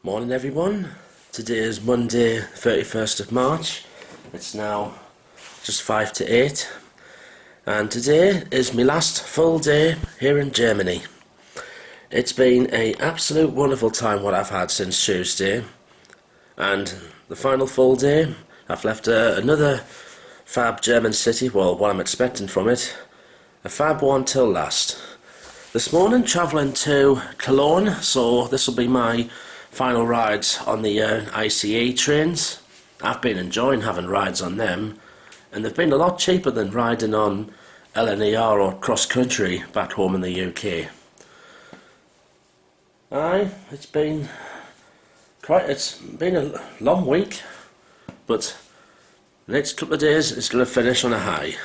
Morning everyone, today is Monday 31st of March, it's now just 5 to 8 and today is my last full day here in Germany. It's been an absolute wonderful time what I've had since Tuesday, and the final full day I've left another fab German city, well what I'm expecting from it, a fab one till last. This morning travelling to Cologne, so this will be my final rides on the ICE trains. I've been enjoying having rides on them, and they've been a lot cheaper than riding on LNER or cross country back home in the UK. It's been a long week, but the next couple of days it's going to finish on a high.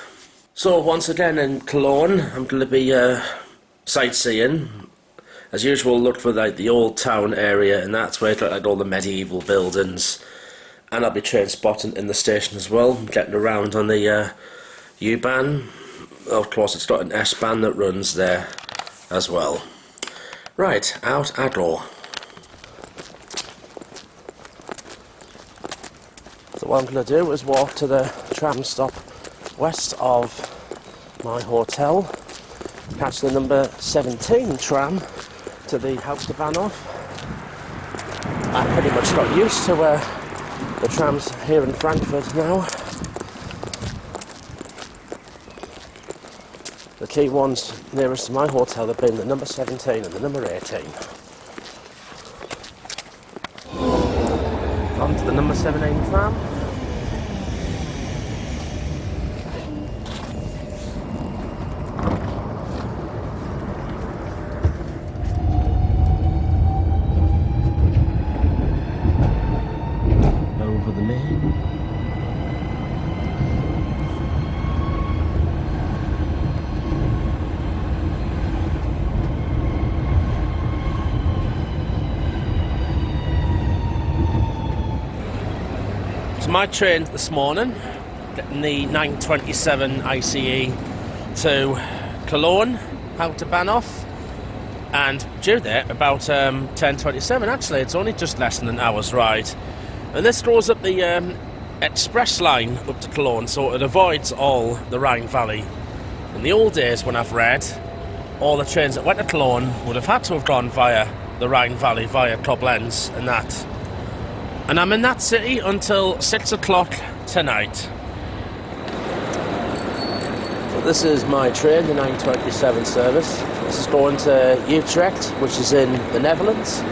So once again in Cologne I'm going to be sightseeing. As usual, look for like the old town area, and that's where it's like all the medieval buildings. And I'll be train spotting in the station as well, getting around on the U-Bahn. Of course, it's got an S-Bahn that runs there as well. Right, out I go. So what I'm going to do is walk to the tram stop west of my hotel, catch the number 17 tram to the Hauptbahnhof. I pretty much got used to the trams here in Frankfurt now. The key ones nearest to my hotel have been the number 17 and the number 18. On to the number 17 tram. My train this morning, getting the 9:27 ICE to Cologne, Hauptbahnhof, and due there about 10:27. Actually, it's only just less than an hour's ride, and this goes up the express line up to Cologne, so it avoids all the Rhine Valley. In the old days, when I've read, all the trains that went to Cologne would have had to have gone via the Rhine Valley, via Koblenz and that. And I'm in that city until 6 o'clock tonight. So this is my train, the 9:27 service. This is going to Utrecht, which is in the Netherlands.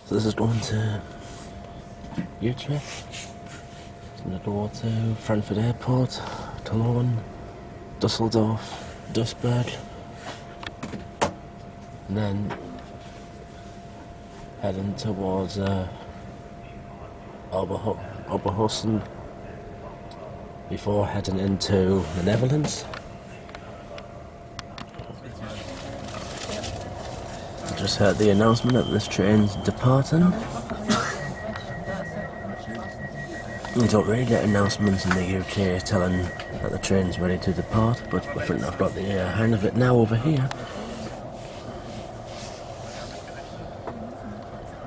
So this is going to Utrecht. It's going to go to Frankfurt Airport, Cologne, Dusseldorf, Duisburg, and then heading towards Oberhausen before heading into the Netherlands. Just heard the announcement that this train's departing. We don't really get announcements in the UK telling that the train's ready to depart, but I think I've got the hang of it now over here.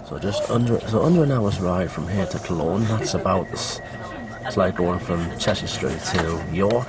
So just under an hour's ride from here to Cologne. That's about this. It's like going from Cheshire Street to York.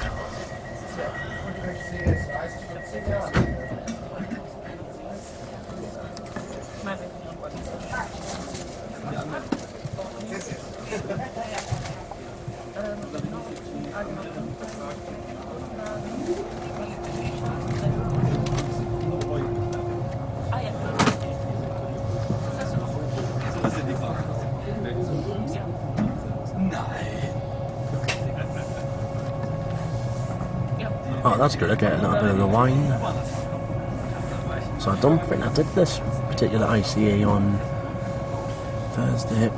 Oh, that's good, I get a little bit of the wine. So I don't think I did this particular ICE on Thursday.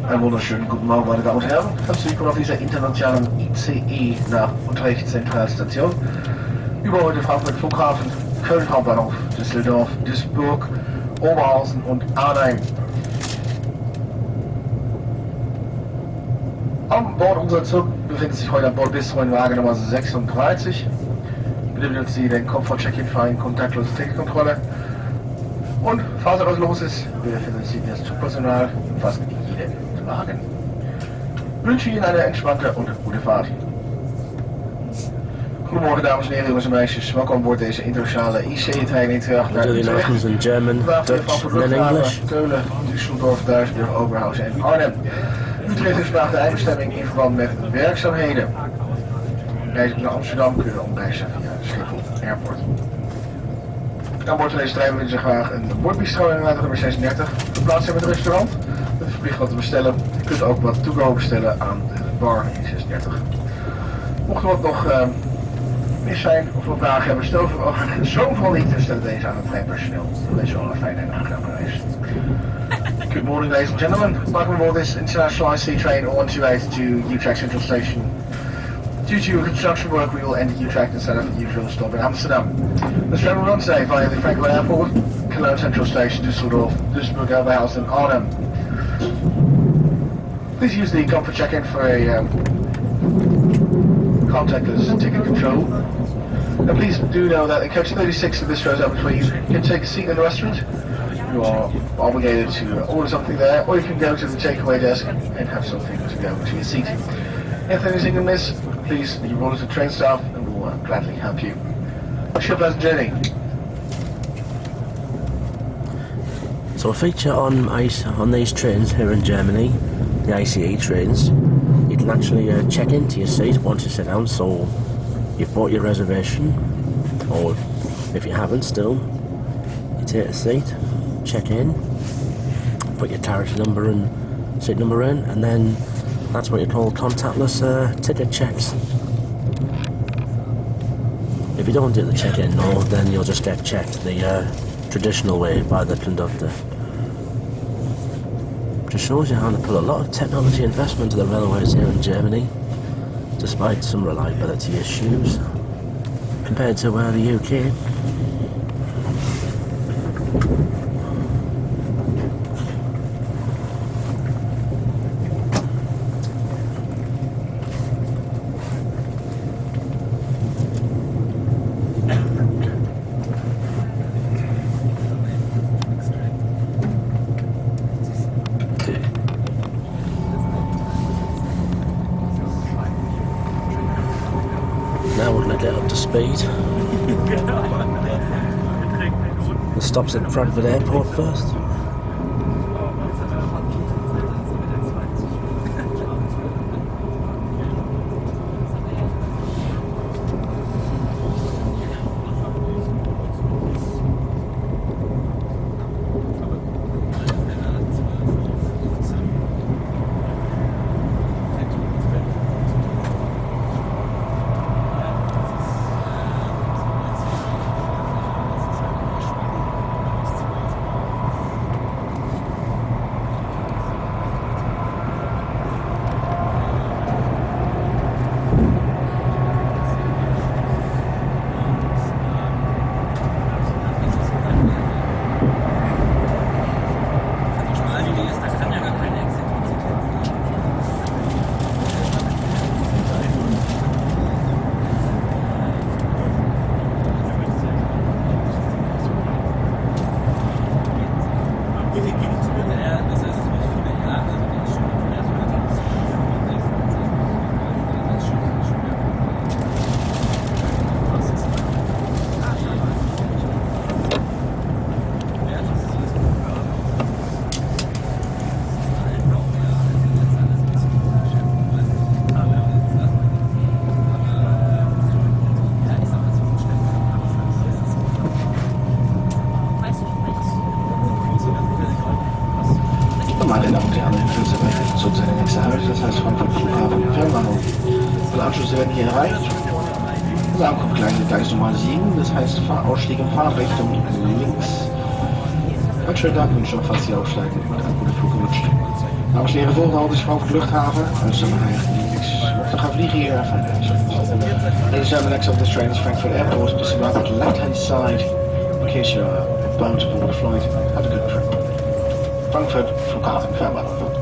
Einen wunderschönen guten Morgen, meine Damen und Herren. Herzlich willkommen auf dieser internationalen ICE nach Utrecht Zentralstation. Über heute Frankfurt Flughafen, Köln Hauptbahnhof, Düsseldorf, Duisburg, Oberhausen und Arnhem. An Bord unserer Zug befindet sich heute an Bord Wagen Nummer 36. Bitte benutzen Sie den Komfort-Check-In für eine kontaktlose Ticketkontrolle. Und falls etwas los ist, befindet sich das Zugpersonal fast in jedem Wagen. Ich wünsche Ihnen eine entspannte und gute Fahrt. Goedemorgen dames en heren, jongens en meisjes. Welkom aan boord deze internationale IC-trein in Utrecht naar Utrecht. in German, Dutch and in English. Keulen, Düsseldorf, Duisburg, Oberhausen en Arnhem. Utrecht is vandaag de eindbestemming in verband met werkzaamheden. Reizen naar Amsterdam kunnen omreizen via Schiphol Airport. Aan boord van deze trein bevindt zich graag een bordbistro in nummer 36. Verplaatst zijn met een restaurant. Het is verplicht wat te bestellen. Je kunt ook wat to-go bestellen aan de bar in 36. Mocht er wat nog mis zijn of wat vragen hebben, stel voor zo van niet, stellen deze aan het treinpersoneel. Dan wens je al een fijne en aangename reis. Good morning, ladies and gentlemen. Welcome aboard this international IC train 128 to Utrecht Central Station. Due to construction work, we will end at Utrecht instead of the usual stop in Amsterdam. This train will run today via the Frankfurt Airport, Cologne Central Station, Düsseldorf, Duisburg, Oberhausen and Arnhem. Please use the comfort check-in for a contactless ticket control. And please do know that in coach 36 of this row is open for you. You can take a seat in the restaurant. You are obligated to order something there, or you can go to the takeaway desk and have something to go to your seat. If there is anything amiss, please report it to train staff and we'll gladly help you. Wish you a pleasant journey. So a feature on these trains here in Germany, the ICE trains, you can actually check into your seat once you sit down, so you've bought your reservation, or if you haven't still, you take a seat, check in, put your carriage number and seat number in, and then that's what you call contactless ticket checks. If you don't do the check-in, no, then you'll just get checked the traditional way by the conductor. Just shows you how to put a lot of technology investment into the railways here in Germany, despite some reliability issues, compared to the UK. Now we're going to get up to speed. The stop's at Frankfurt Airport first. Meine Damen und Herren, in Kürze bei Zug seine nächste Halt, das heißt Frankfurt Flughafen Fernbahnhof. Alle Anschlüsse werden hier erreicht. Unser Ankunft gleich Nummer 7, das heißt Ausstieg in Fahrtrichtung links. Een schönen Tag wünsche noch, falls Sie aufsteigen und einen guten Flug gewünscht. Dames en heren, volgende halte is Frankfurt Luchthaven. Uitzending mochten gaan vliegen hier van Ladies and gentlemen, next up this train is Frankfurt Airport. Just about at the left hand side in case you are bound to board a flight. Have a good trip. Frankfurt Flughafen Fernbahnhof.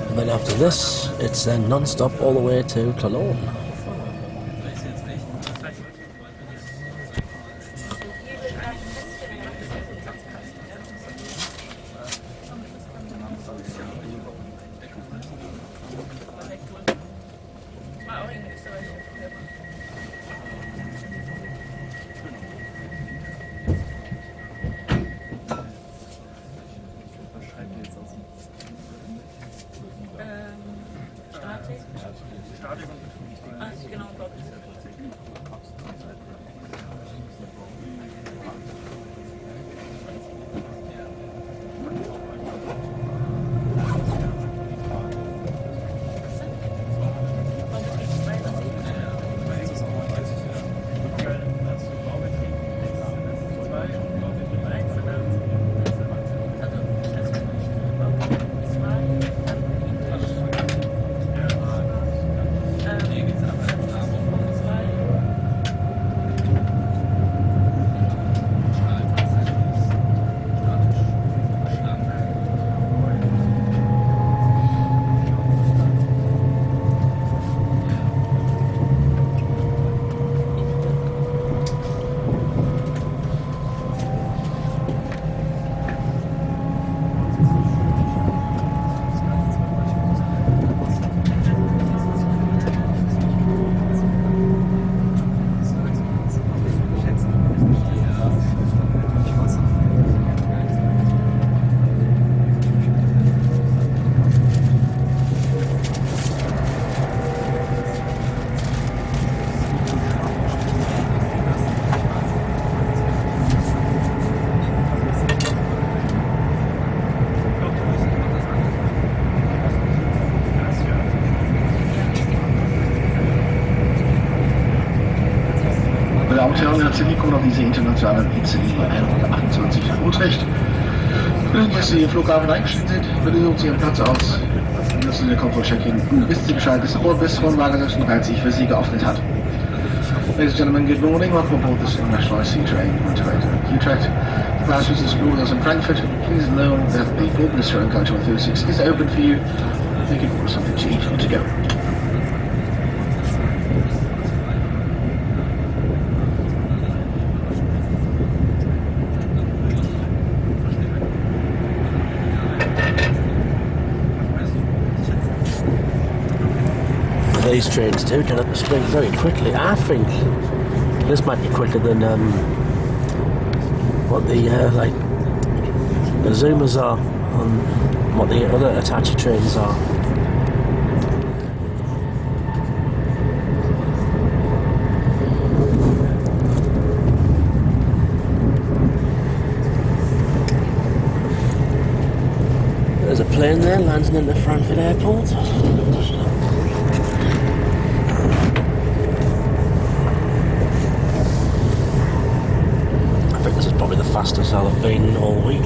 And then after this, it's then non-stop all the way to Cologne. Damen und Herren, herzlich willkommen auf diese internationalen ICE 128 nach Utrecht. Wenn Sie im Flughafen eingestiegen sind, bitte suchen Sie Ihren Platz aus. Nutzen Sie den Komfort-Check-In und wissen Sie Bescheid, dass der Bordbistro-Wagen 36 für Sie geöffnet hat. Ladies and gentlemen, good morning. Welcome aboard this international sea train to Utrecht. The passengers explored in Frankfurt. Please know that the Bordbistro in coach 136 is open for you. Thank you for something to eat and to go. These trains do get up the spring very quickly. I think this might be quicker than what the the Zoomers are and what the other Attache trains are. There's a plane there landing in the Frankfurt airport. This is probably the fastest I'll have been all week.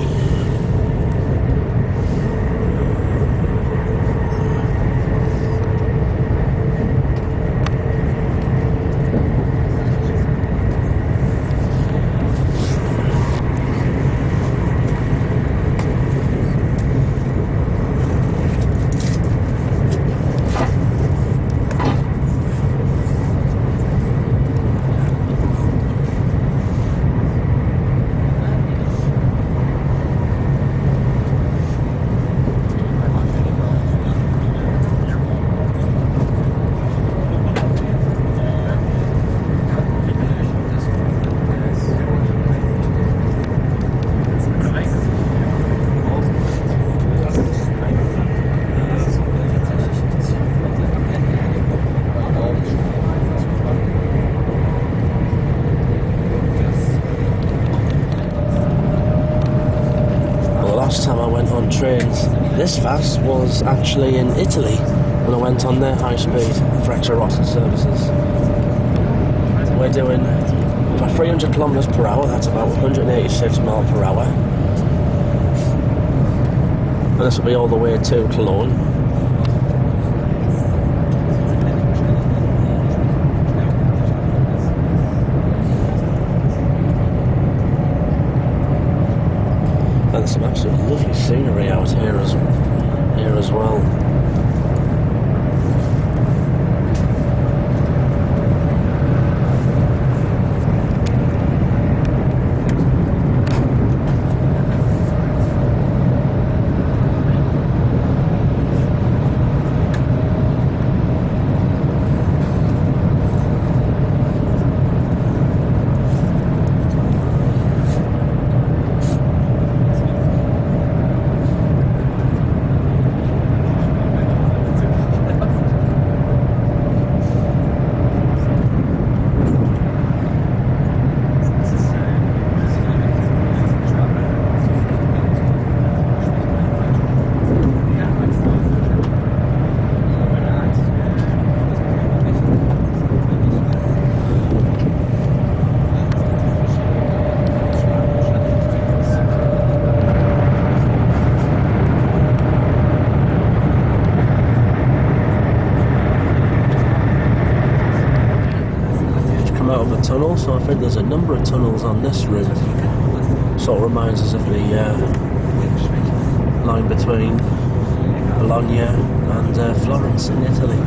last time I went on trains this fast was actually in Italy when I went on their high-speed Frecciarossa services. We're doing about 300 kilometers per hour, that's about 186 miles per hour. And this will be all the way to Cologne. And there's some absolutely lovely scenery out here as well. Out of a tunnel, so I think there's a number of tunnels on this route. Sort of reminds us of the line between Bologna and Florence in Italy.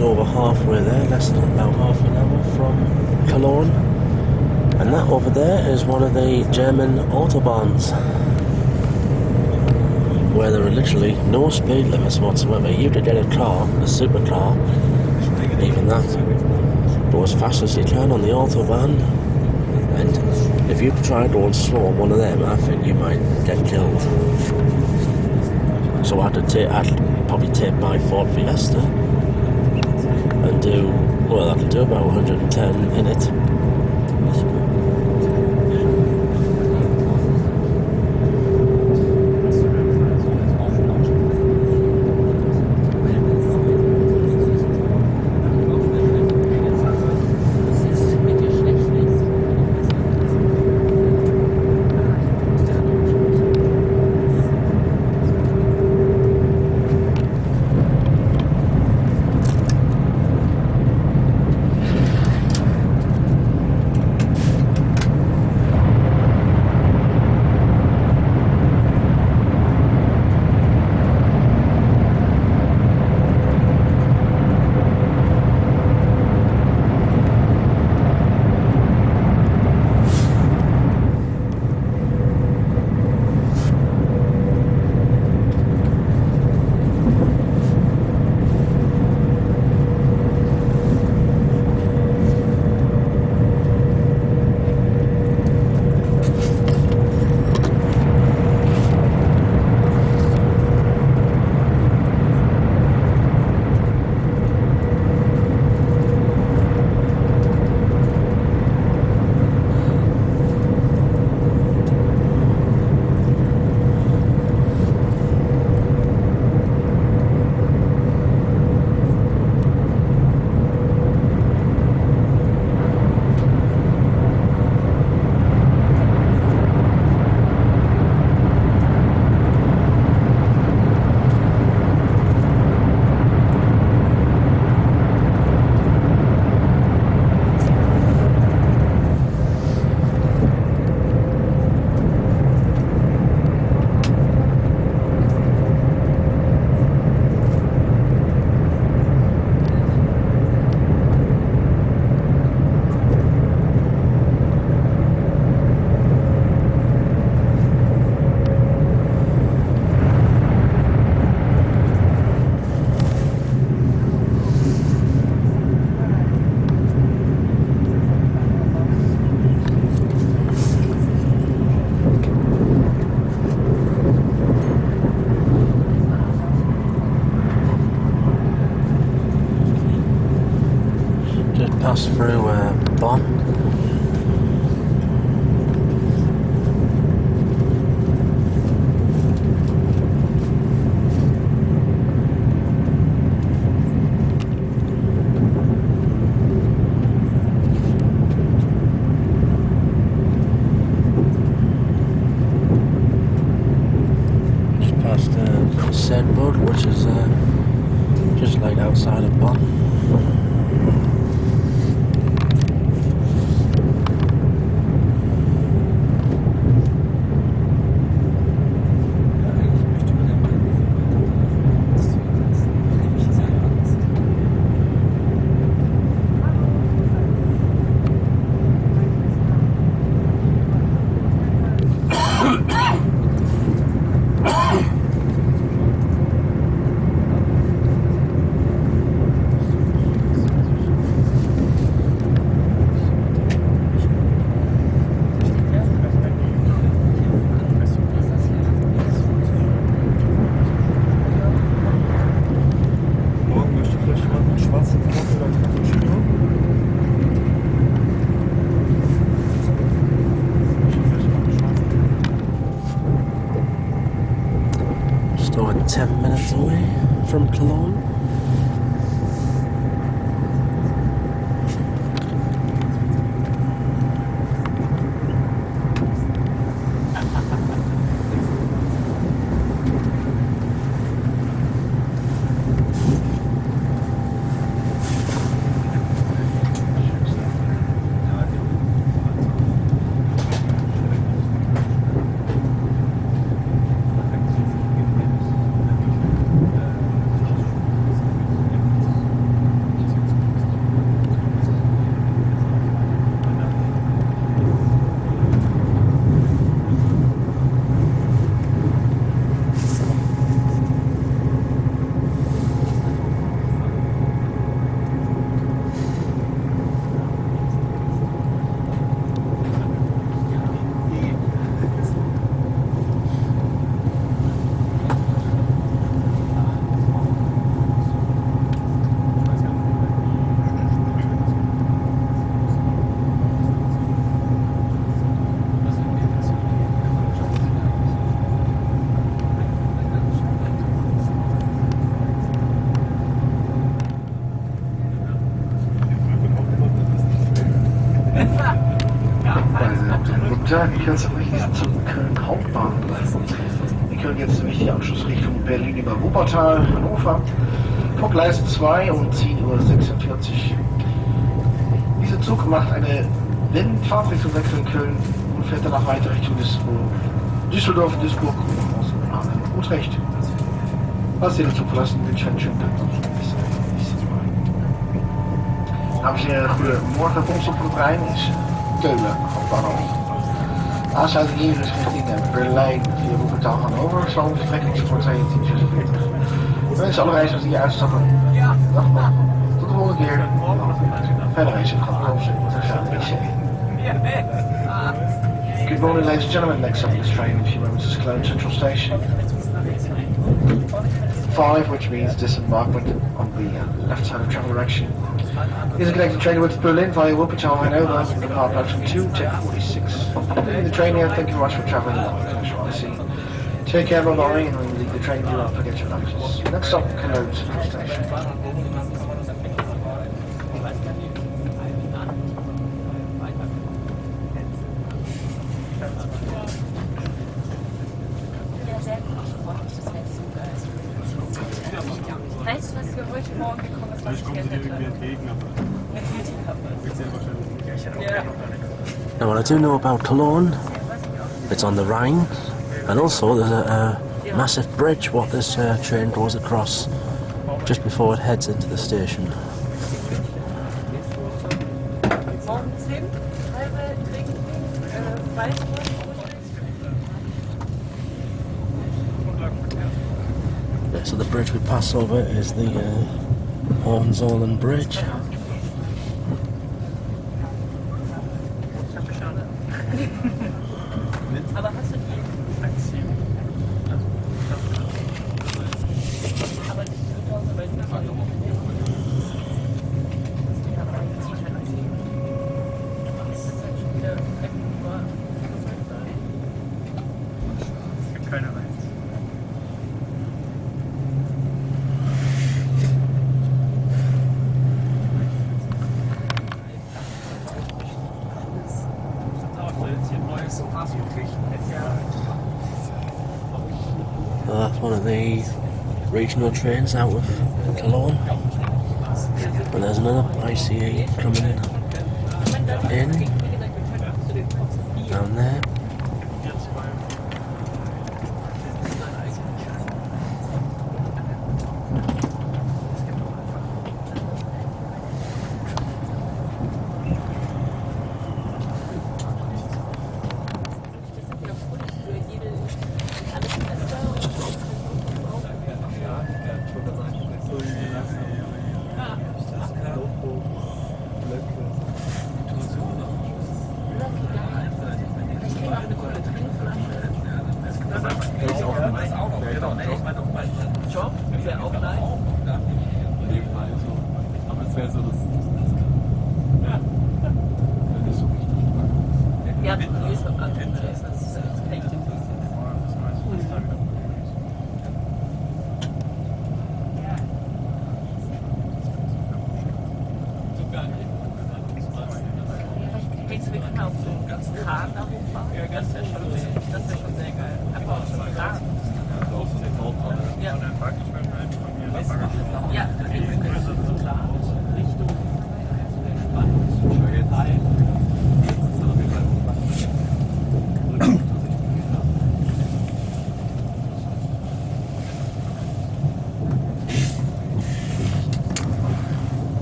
Over halfway there, less than about half an hour from Cologne, and that over there is one of the German autobahns where there are literally no speed limits whatsoever. You could get a car, a supercar, even that, go as fast as you can on the autobahn, and if you try going slow on one of them, I think you might get killed. So I'd probably take my Ford Fiesta and I can do about 110 in it. passed through Bonn. Just past Sedbud, which is just like outside of Bonn. Just over 10 minutes away from Cologne. Ich kann es richtig zum Köln Hauptbahnhof. Wir können jetzt nämlich die Anschlussrichtung Berlin über Wuppertal, Hannover, vor Gleis 2 um 10:46 Uhr. Dieser Zug macht eine Fahrtrichtung in Köln und fährt danach weiter Richtung Düsseldorf, Duisburg und Utrecht. Was Sie dazu verlassen, wünsche ich einen schönen Tag. Dames en heren, goedemorgen. Komst op de trein is Keulen, Hauptbahnhof. Aansluiting hier is richting Berlijn via Wuppertal Hannover. Zal vertrekking voor 22:46. We wensen alle reizigers die hier uitstappen. Dag nog. Tot de volgende keer. Verder reizen gaat over Good morning, ladies and gentlemen. Next up on this train in a few moments is Cologne Central Station. 5, which means disembarkment on the left side of travel direction. Is a connected train with Berlin via Wuppertal Hannover, the car platform 2, 10:46. Leaving the train here, thank you very much for travelling along with Commercial Odyssey. Take care, bye bye, and when you leave the train, do not forget your luggage. Next stop, Cologne Central Station. Weißt du, was wir heute Morgen bekommen haben? Ich komme dir irgendwie entgegen, aber wird sehr wahrscheinlich. Now what I do know about Cologne, it's on the Rhine, and also there's a massive bridge what this train goes across just before it heads into the station. Yeah, so the bridge we pass over is the Hohenzollern Bridge. one of the regional trains out of Cologne. But there's another ICE coming in down there.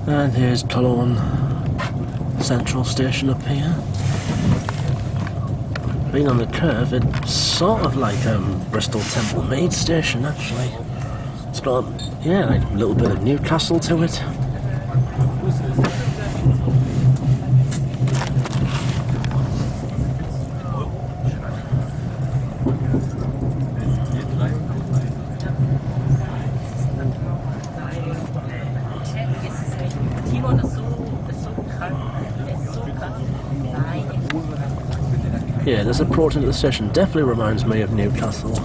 And here's Cologne Central Station up here. Being on the curve, it's sort of like Bristol Temple Mead Station actually. It's got, yeah, like a little bit of Newcastle to it. Yeah, this approach into the station definitely reminds me of Newcastle.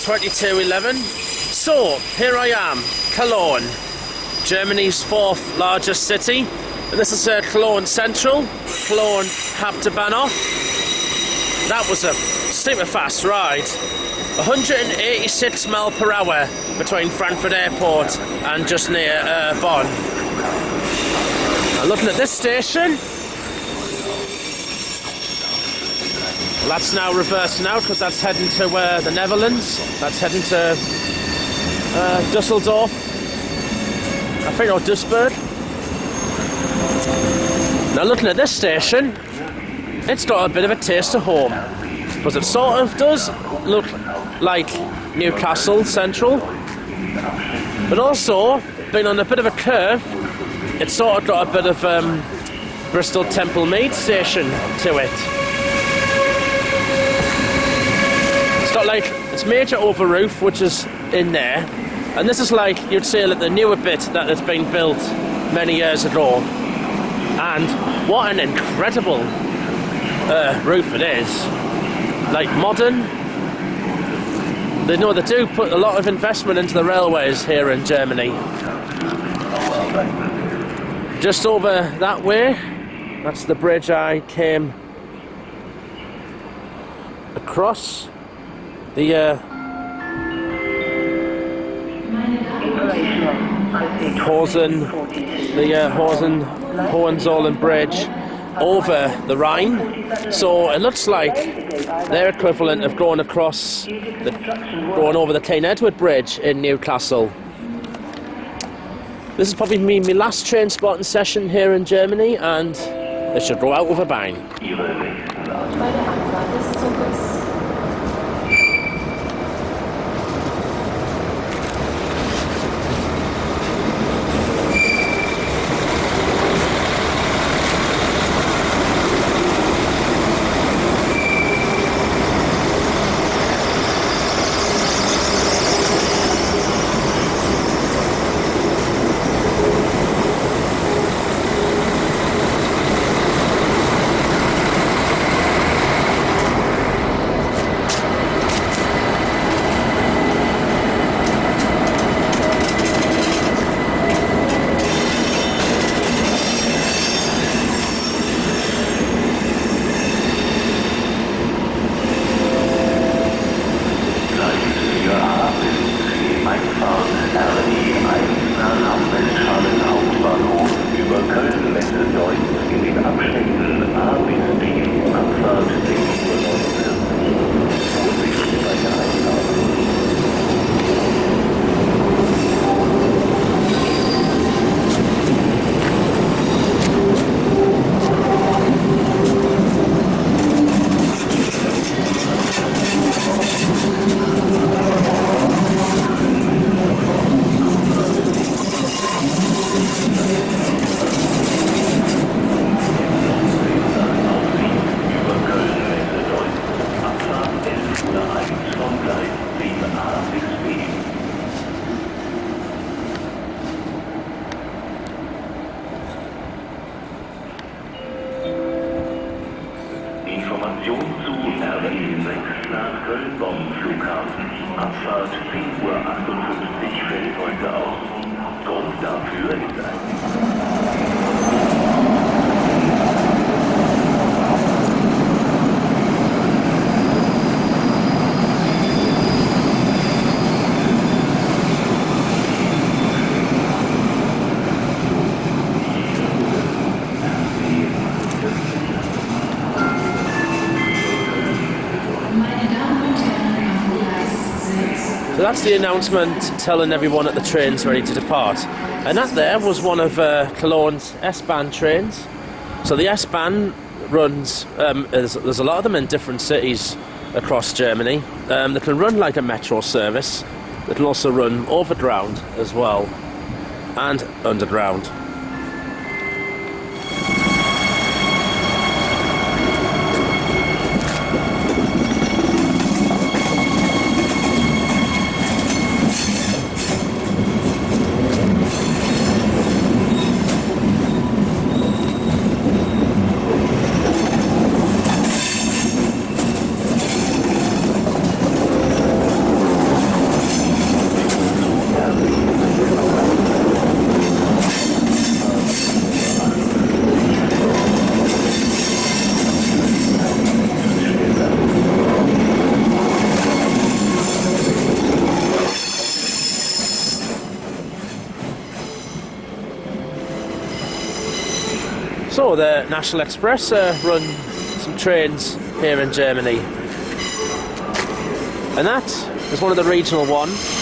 (22:11). So, here I am, Cologne, Germany's 4th largest city. And this is Cologne Central, Cologne Hauptbahnhof. That was a super fast ride. 186 miles per hour between Frankfurt Airport and just near Bonn. Now looking at this station, well, that's now reversing out because that's heading to the Netherlands. That's heading to Dusseldorf, I think, or Duisburg. Now looking at this station, it's got a bit of a taste of home, because it sort of does look like Newcastle Central, but also, being on a bit of a curve, it's sort of got a bit of Bristol Temple Mead Station to it. It's got like its major over roof, which is in there, and this is like, you'd say, like the newer bit that has been built many years ago. And what an incredible roof it is. Like modern, They know they do put a lot of investment into the railways here in Germany. Just over that way, that's the bridge I came across. The Hohenzollern Bridge over the Rhine. So it looks like their equivalent of going over the Tyne Edward Bridge in Newcastle. This is probably my last train spotting session here in Germany, and they should go out with a bang. Bei der Abfahrt des Zuges. Information zu RE 6 nach Köln-Bonn-Flughafen. Abfahrt 10:58 Uhr fällt heute aus. Grund dafür ist So that's the announcement telling everyone that the train's ready to depart. And that there was one of Cologne's S-Bahn trains. So the S-Bahn runs, there's a lot of them in different cities across Germany. They can run like a metro service. They can also run overground as well, and underground. So the National Express run some trains here in Germany, and that is one of the regional ones.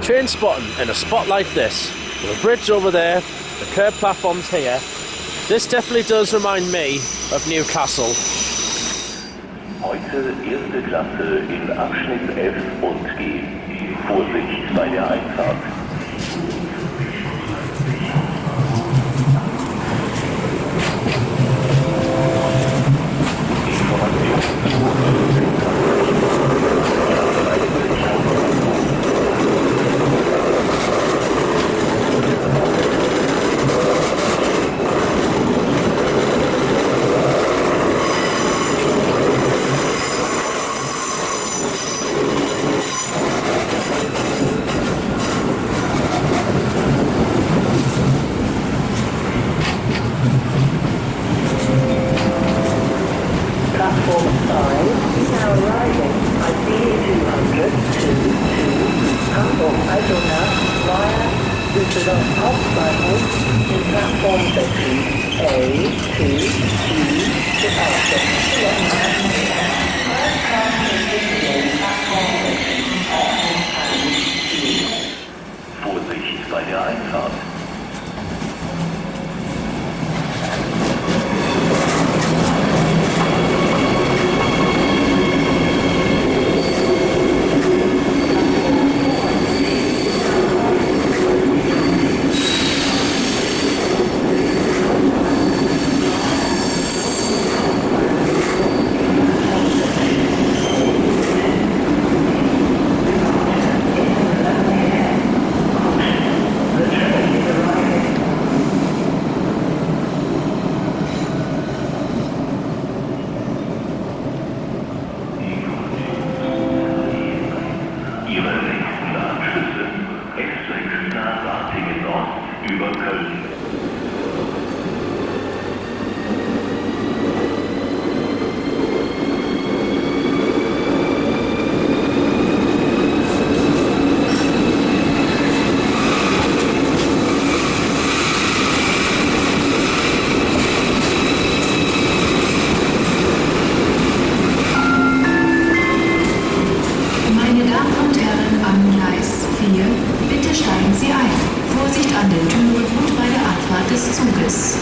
Train spotting in a spot like this, with a bridge over there The curb platform's here. This definitely does remind me of Newcastle. Heute erste Klasse in Abschnitt F und G. Vorsicht bei der Einfahrt. Vorsicht bei der Einfahrt. Über Köln. Meine Damen und Herren am Gleis 4, bitte steigen Sie ein. Vorsicht an den Türen und bei der Abfahrt des Zuges.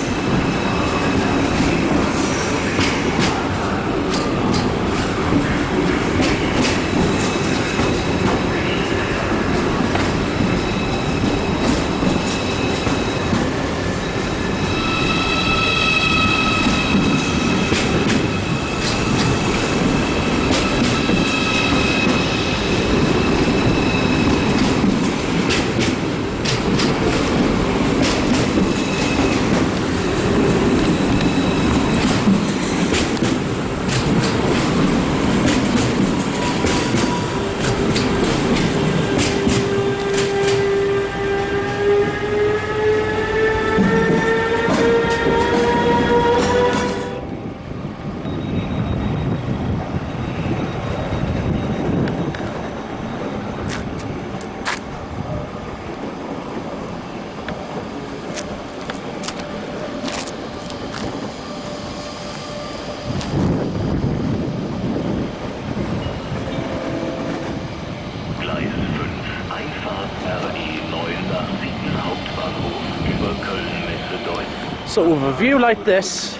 So with a view like this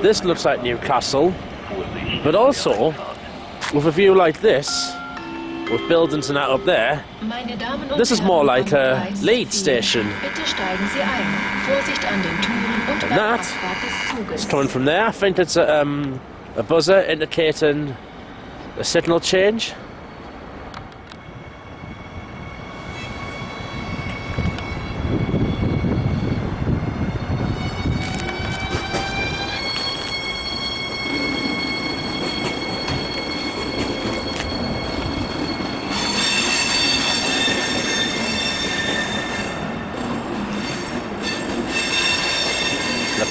looks like Newcastle, but also with a view like this, with buildings and that up there, this is more like a Leeds station. And that is coming from there. I think it's a buzzer indicating a signal change.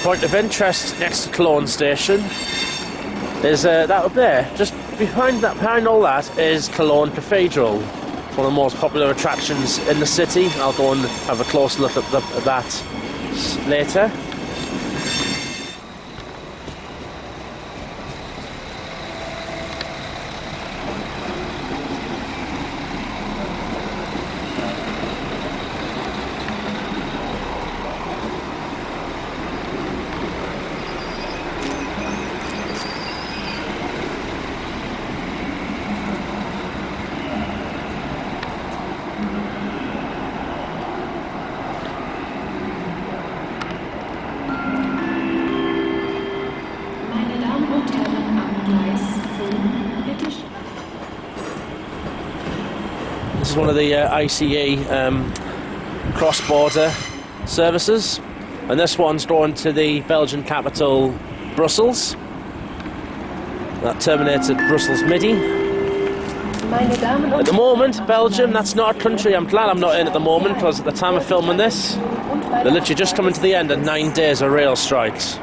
Point of interest next to Cologne station is that up there. Just behind all that is Cologne Cathedral. It's one of the most popular attractions in the city. I'll go and have a close look at that later. is one of the ICE cross-border services, and this one's going to the Belgian capital, Brussels. That terminates at Brussels Midi. Meine Damen At und the moment, Belgium, that's not a country I'm glad I'm not in at the moment, because at the time of filming this, they're literally just coming to the end of 9 days of rail strikes.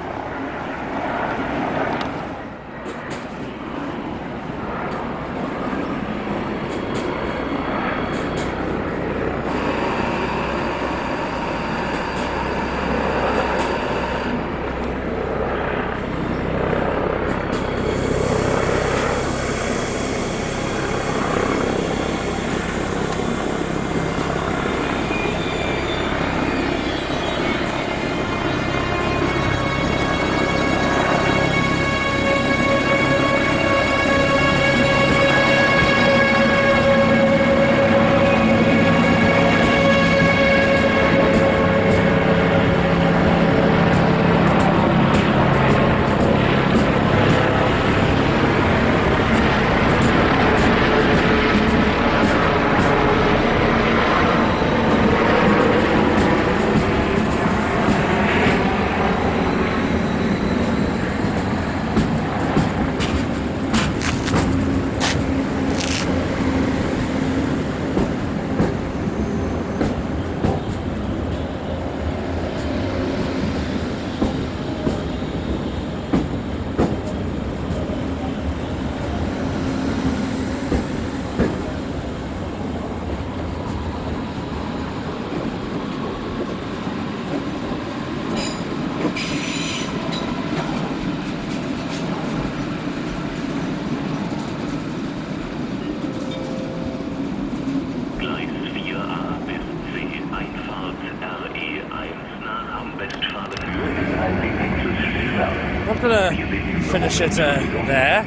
I'm gonna finish it there.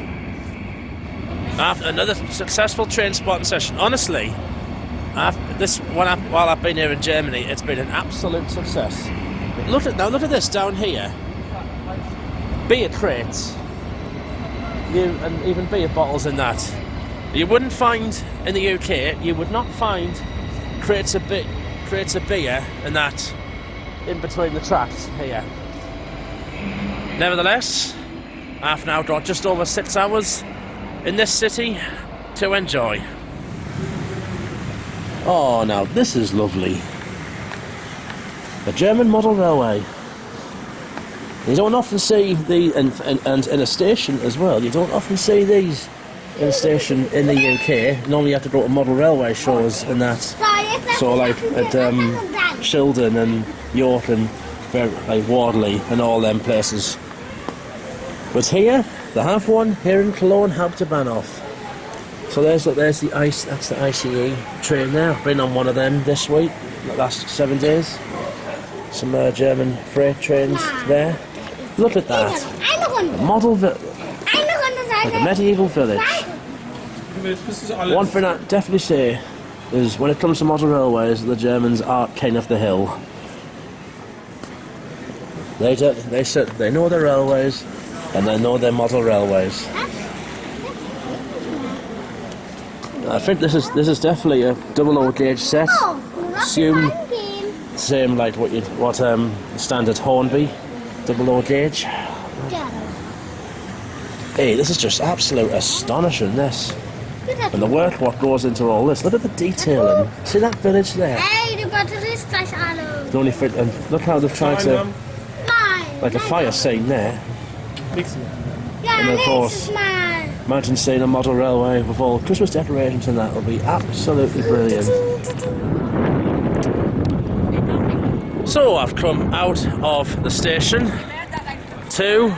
After another successful train spotting session. Honestly, while I've been here in Germany, it's been an absolute success. Look at this down here. Beer crates, and even beer bottles in that. You wouldn't find in the UK. You would not find crates of beer and that in between the tracks here. Nevertheless, I've now got just over 6 hours in this city to enjoy. Oh, now this is lovely. The German model railway. You don't often see the and in a station as well. You don't often see these in a station in the UK. Normally, you have to go to model railway shows and that. So like at Shildon and York and like Wardley and all them places. But here, they have one here in Cologne, Hauptbahnhof. So there's the ice. That's the ICE train there. I've been on one of them this week, the last 7 days. Some German freight trains there. Look at that. A model like a medieval village. One thing I definitely say is when it comes to model railways, the Germans are king of the hill. They know their railways and they know their model railways. I think this is definitely a double O gauge set. Assume same like what standard Hornby double O gauge. Hey, this is just absolute astonishing. This and the work what goes into all this. Look at the detailing. See that village there? The only fit, and look how they've tried to like a fire scene there. And of course, imagine seeing a model railway with all Christmas decorations and that will be absolutely brilliant. So I've come out of the station to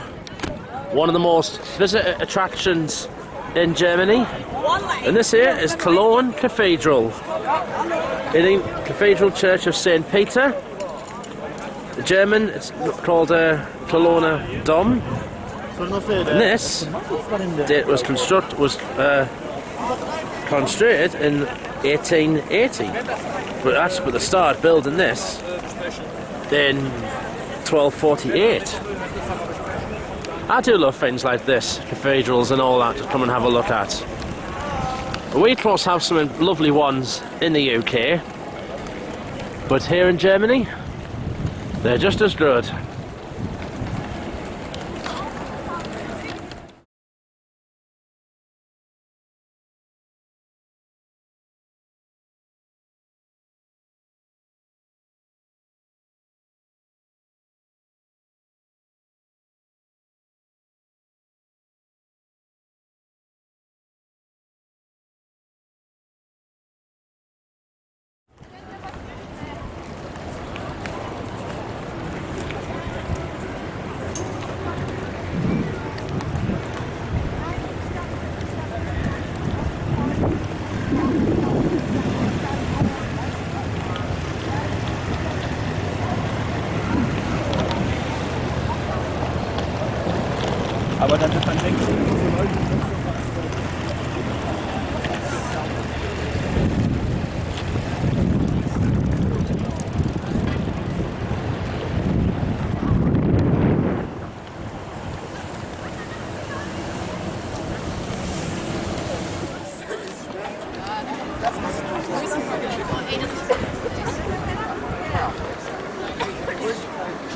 one of the most visited attractions in Germany, and this here is Cologne Cathedral. In the Cathedral Church of St. Peter. The German, it's called Cologne Dom. And this was constructed in 1880, but they started building this in 1248. I do love things like this, cathedrals and all that, to come and have a look at. Waitrose have some lovely ones in the UK, but here in Germany, they're just as good. Aber dann wird man denken,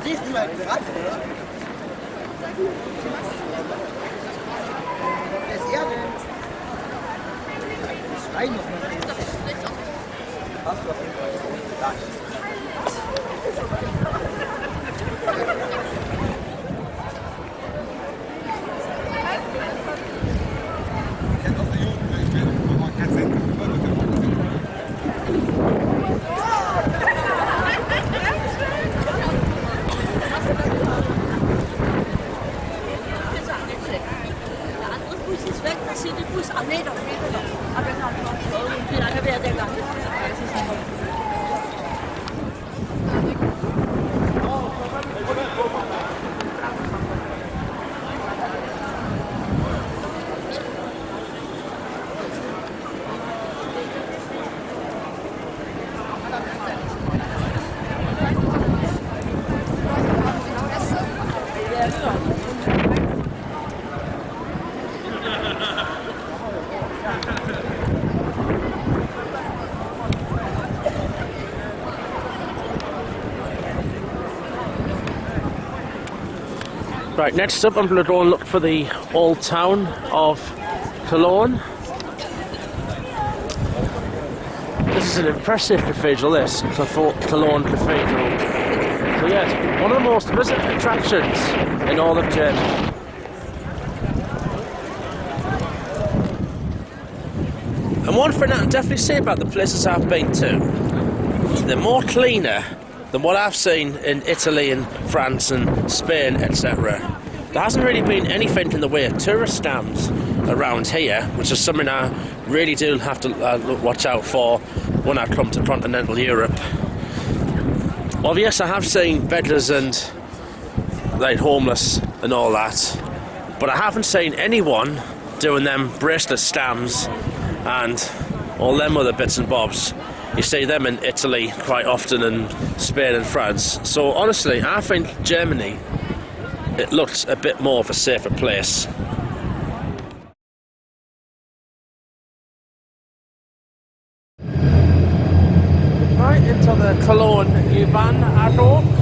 stehst du mal dran? Wer ist er denn? Schrei noch mal. Hast du auf jeden Fall. Danke. Right, next up I'm going to go and look for the old town of Cologne. This is an impressive cathedral, this, Cologne Cathedral. So yeah, it's one of the most visited attractions in all of Germany. And one thing I can definitely say about the places I've been to, they're more cleaner than what I've seen in Italy and France and Spain, etc. There hasn't really been anything in the way of tourist stamps around here, which is something I really do have to watch out for when I come to continental Europe. Well, yes, I have seen beggars and like homeless and all that, but I haven't seen anyone doing them bracelet stamps and all them other bits and bobs. You see them in Italy quite often, and Spain and France. So honestly, I think Germany, it looks a bit more of a safer place. Right into the Cologne U-Bahn Ado.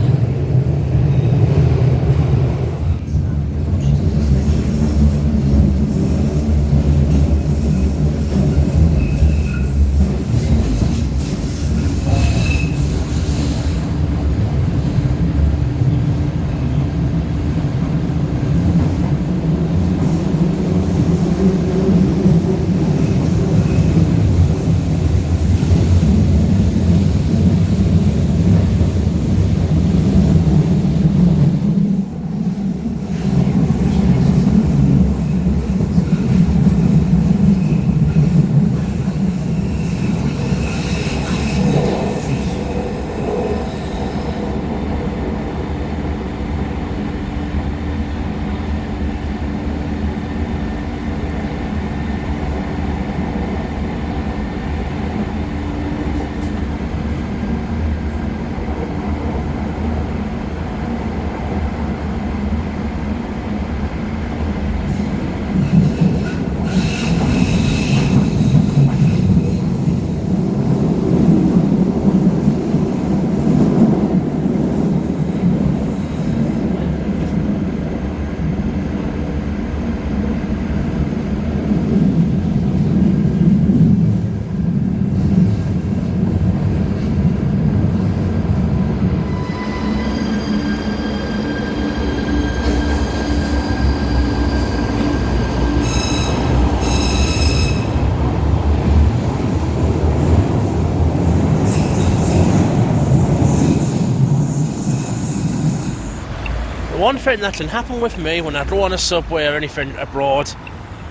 The one thing that can happen with me when I go on a subway or anything abroad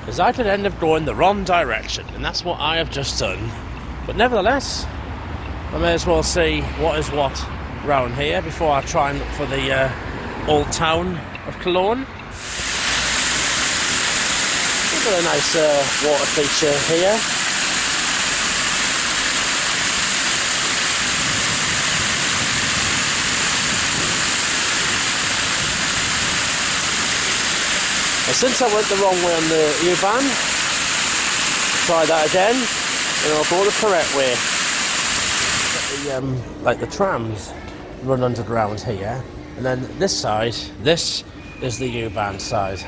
is I can end up going the wrong direction, and that's what I have just done. But nevertheless, I may as well see what is what around here before I try and look for the old town of Cologne. We've got a nice water feature here. And since I went the wrong way on the U-Bahn, try that again, and I'll go the correct way. Like the trams run underground here, and then this side, this is the U-Bahn side.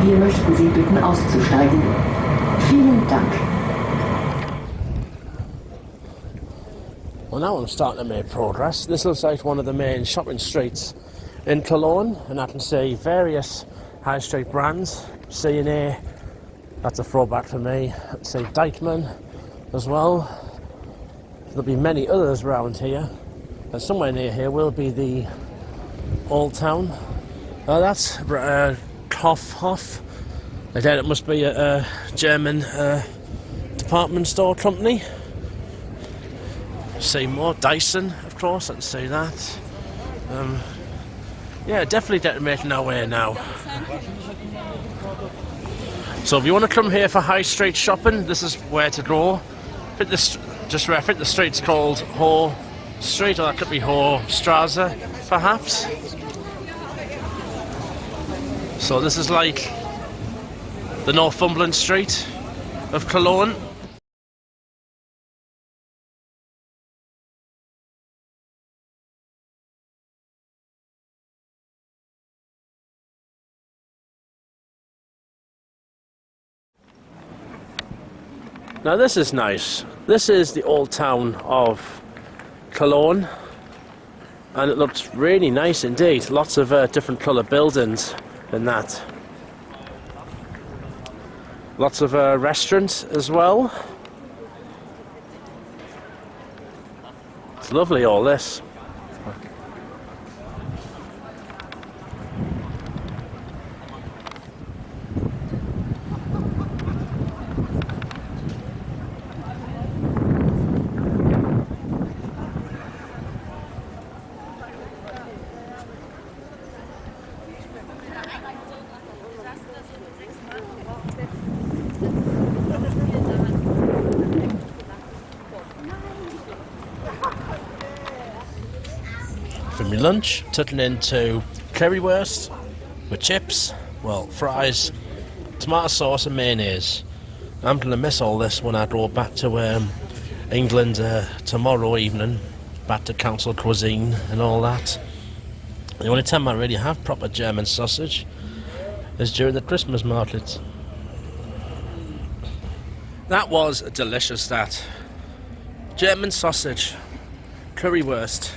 Wir möchten Sie bitten, auszusteigen. Vielen Dank. Well, now I'm starting to make progress. This looks like one of the main shopping streets in Cologne, and I can see various high street brands. C&A, that's a throwback for me. I can see Deichmann as well. There'll be many others around here, and somewhere near here will be the old town. That's Kaufhof. I doubt it must be a German department store company. See more Dyson, of course, I can see that. Yeah, definitely making our way now. So if you want to come here for high street shopping, this is where to go. I think the street's called Ho Street, or that could be Ho Strasse, perhaps. So this is like the Northumberland Street of Cologne. Now this is nice. This is the old town of Cologne, and it looks really nice indeed. Lots of different colour buildings in that. Lots of restaurants as well. It's lovely, all this. my lunch, tucking into currywurst with chips, well, fries, tomato sauce and mayonnaise. I'm going to miss all this when I go back to England tomorrow evening, back to council cuisine and all that. The only time I really have proper German sausage is during the Christmas markets. That was delicious, that. German sausage, currywurst.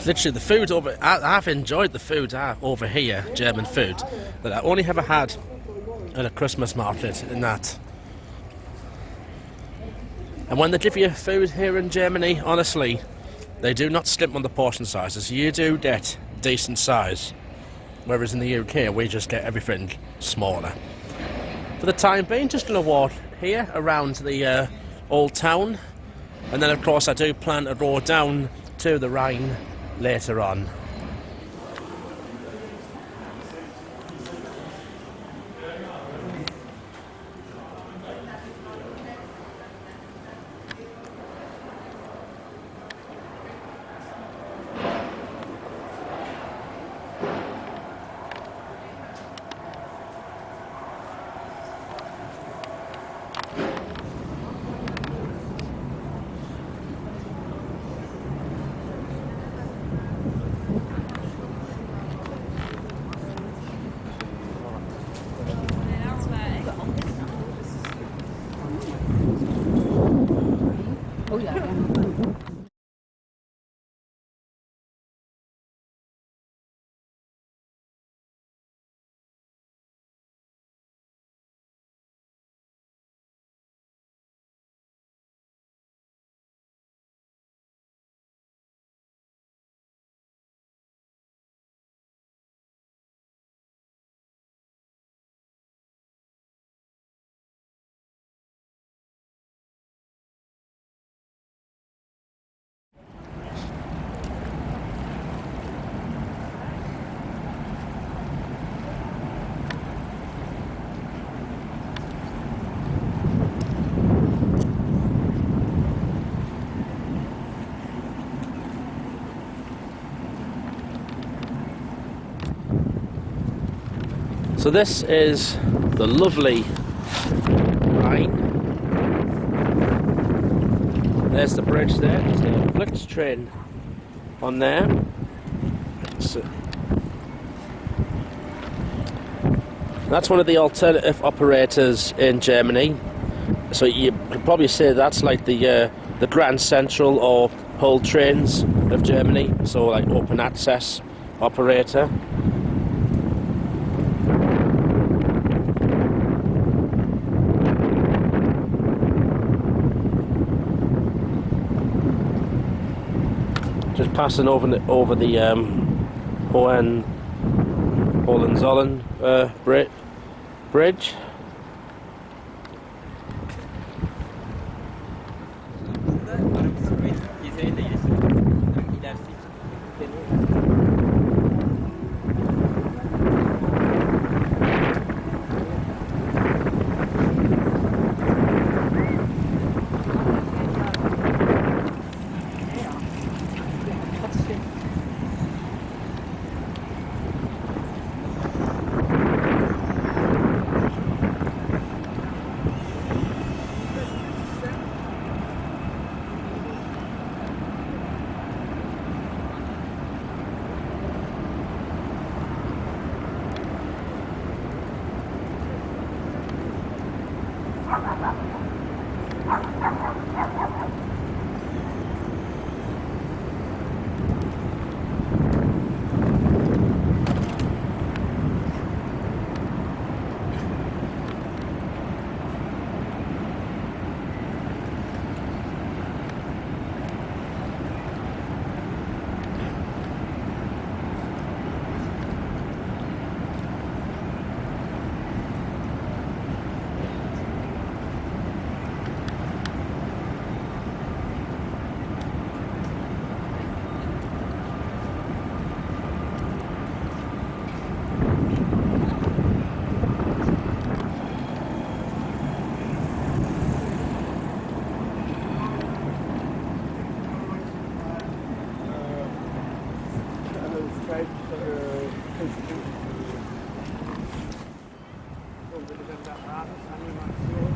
Literally the food over... I've enjoyed the food over here, German food, that I only ever had at a Christmas market in that. And when they give you food here in Germany, honestly, they do not skimp on the portion sizes. You do get decent size. Whereas in the UK, we just get everything smaller. For the time being, just going to walk here around the old town. And then, of course, I do plan to go down to the Rhine later on. So this is the lovely Rhine. There's the bridge there, there's the Flix train on there. So that's one of the alternative operators in Germany. So you could probably say that's like the Grand Central or Hull trains of Germany. So like open access operator. Just passing over the Hohenzollern bridge.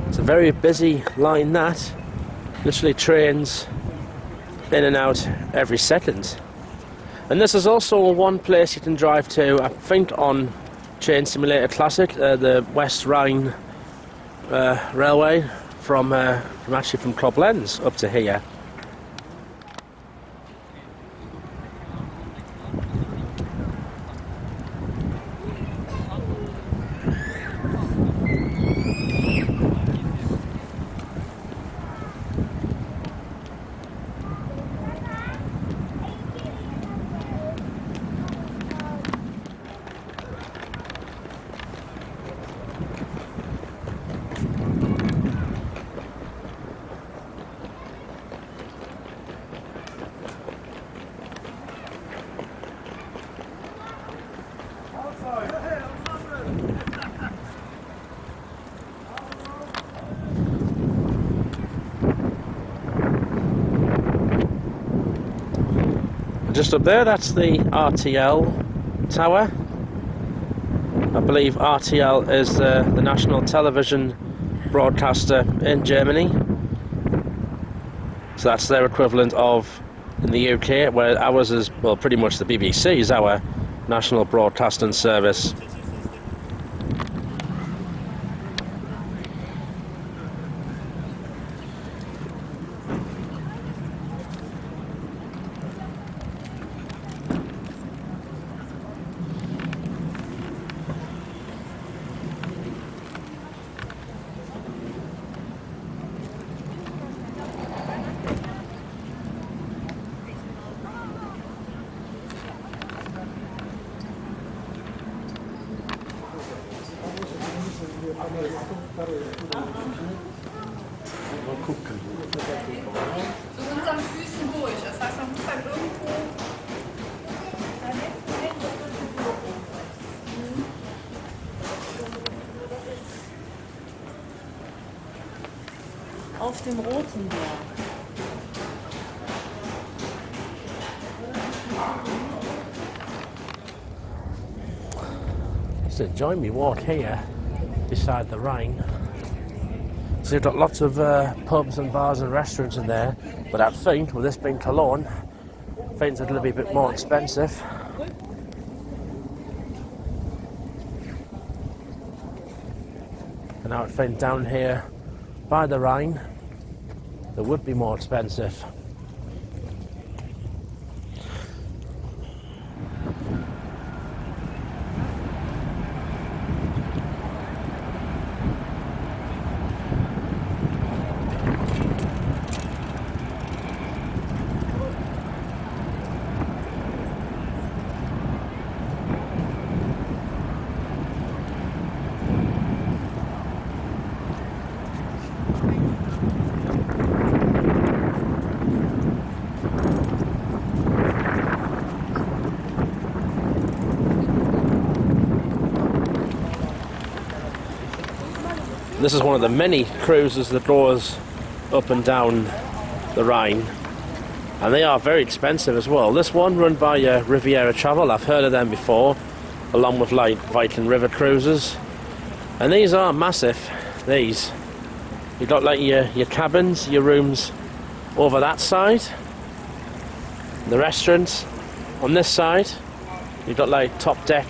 It's a very busy line that. Literally trains in and out every second. And this is also one place you can drive to, I think on Train Simulator Classic, the West Rhine Railway from Koblenz up to here. Just up there, that's the RTL tower. I believe RTL is the national television broadcaster in Germany. So that's their equivalent of in the UK, where ours is, well, pretty much the BBC is our national broadcasting service. Zu unseren Füßen durch. Das heißt, man muss dann irgendwo. Auf dem roten Berg. Just enjoying me walk here beside the Rhine. So you've got lots of pubs and bars and restaurants in there, but I think with this being Cologne, things are going to be a bit more expensive. And I would think down here by the Rhine, they would be more expensive. This is one of the many cruises that goes up and down the Rhine, and they are very expensive as well. This one run by Riviera Travel, I've heard of them before, along with like Viking River cruises, and these are massive. These, you've got like your cabins, your rooms over that side, the restaurants on this side, you've got like top deck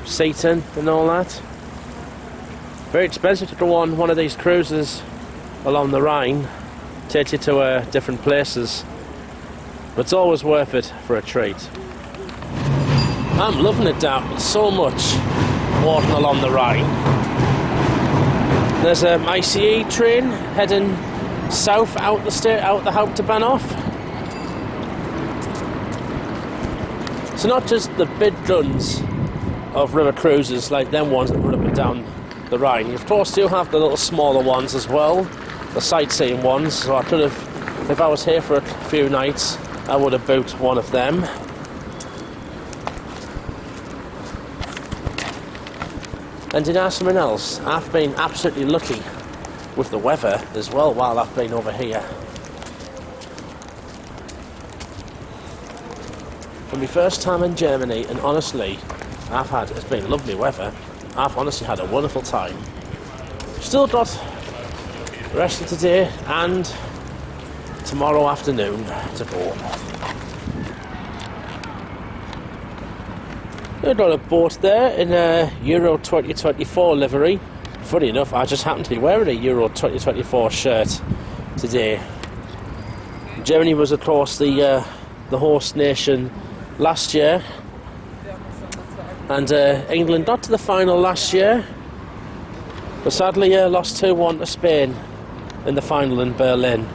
seating and all that. Very expensive to go on one of these cruises along the Rhine, take you to different places, but it's always worth it for a treat. I'm loving it down so much walking along the Rhine. There's an ICE train heading south out the Hauptbahnhof. So not just the big guns of river cruises like them ones that run up and down the Rhine. You of course do have the little smaller ones as well, the sightseeing ones, so I could have, if I was here for a few nights, I would have booked one of them. And to ask something else, I've been absolutely lucky with the weather as well while I've been over here. my first time in Germany, and honestly, it's been lovely weather. I've honestly had a wonderful time. Still got the rest of today and tomorrow afternoon to go. I've got a boat there in a Euro 2024 livery. Funny enough, I just happened to be wearing a Euro 2024 shirt today. Germany was, of course, the host nation last year, and England got to the final last year, but sadly lost 2-1 to Spain in the final in Berlin.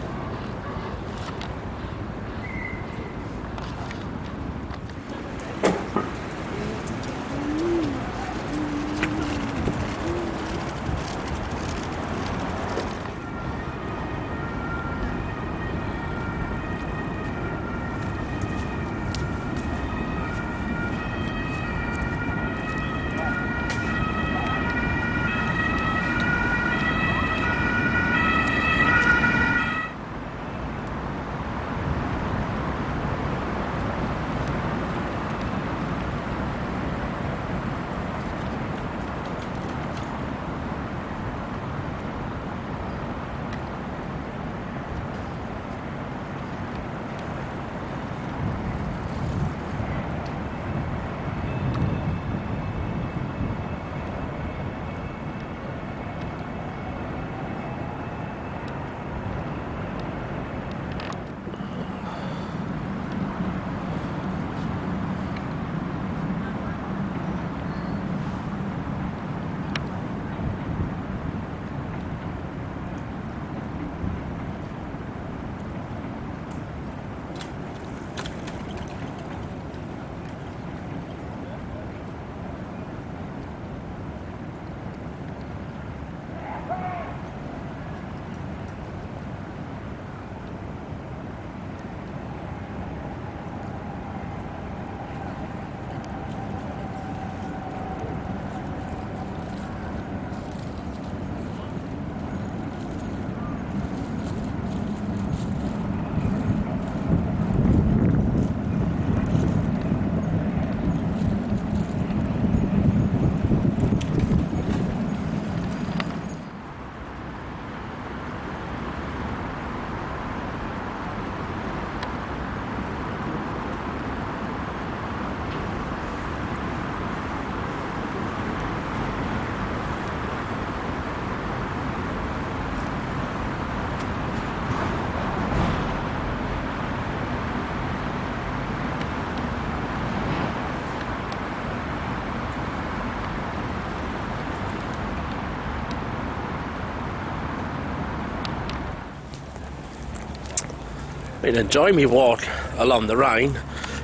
Been enjoying me walk along the Rhine.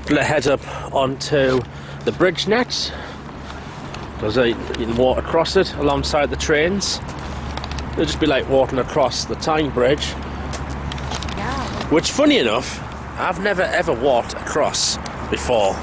Gonna head up onto the bridge next, because you can walk across it alongside the trains. It'll just be like walking across the Tyne Bridge, which, funny enough, I've never ever walked across before.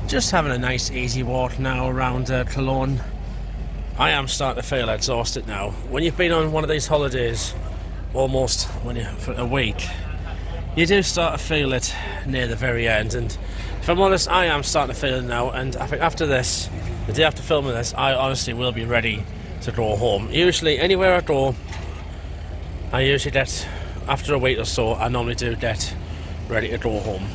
Just having a nice easy walk now around Cologne. I am starting to feel exhausted now. When you've been on one of these holidays almost for a week, you do start to feel it near the very end, and if I'm honest, I am starting to feel it now, and I think after this, the day after filming this, I honestly will be ready to go home. Usually anywhere I go, I usually get, after a week or so, I normally do get ready to go home.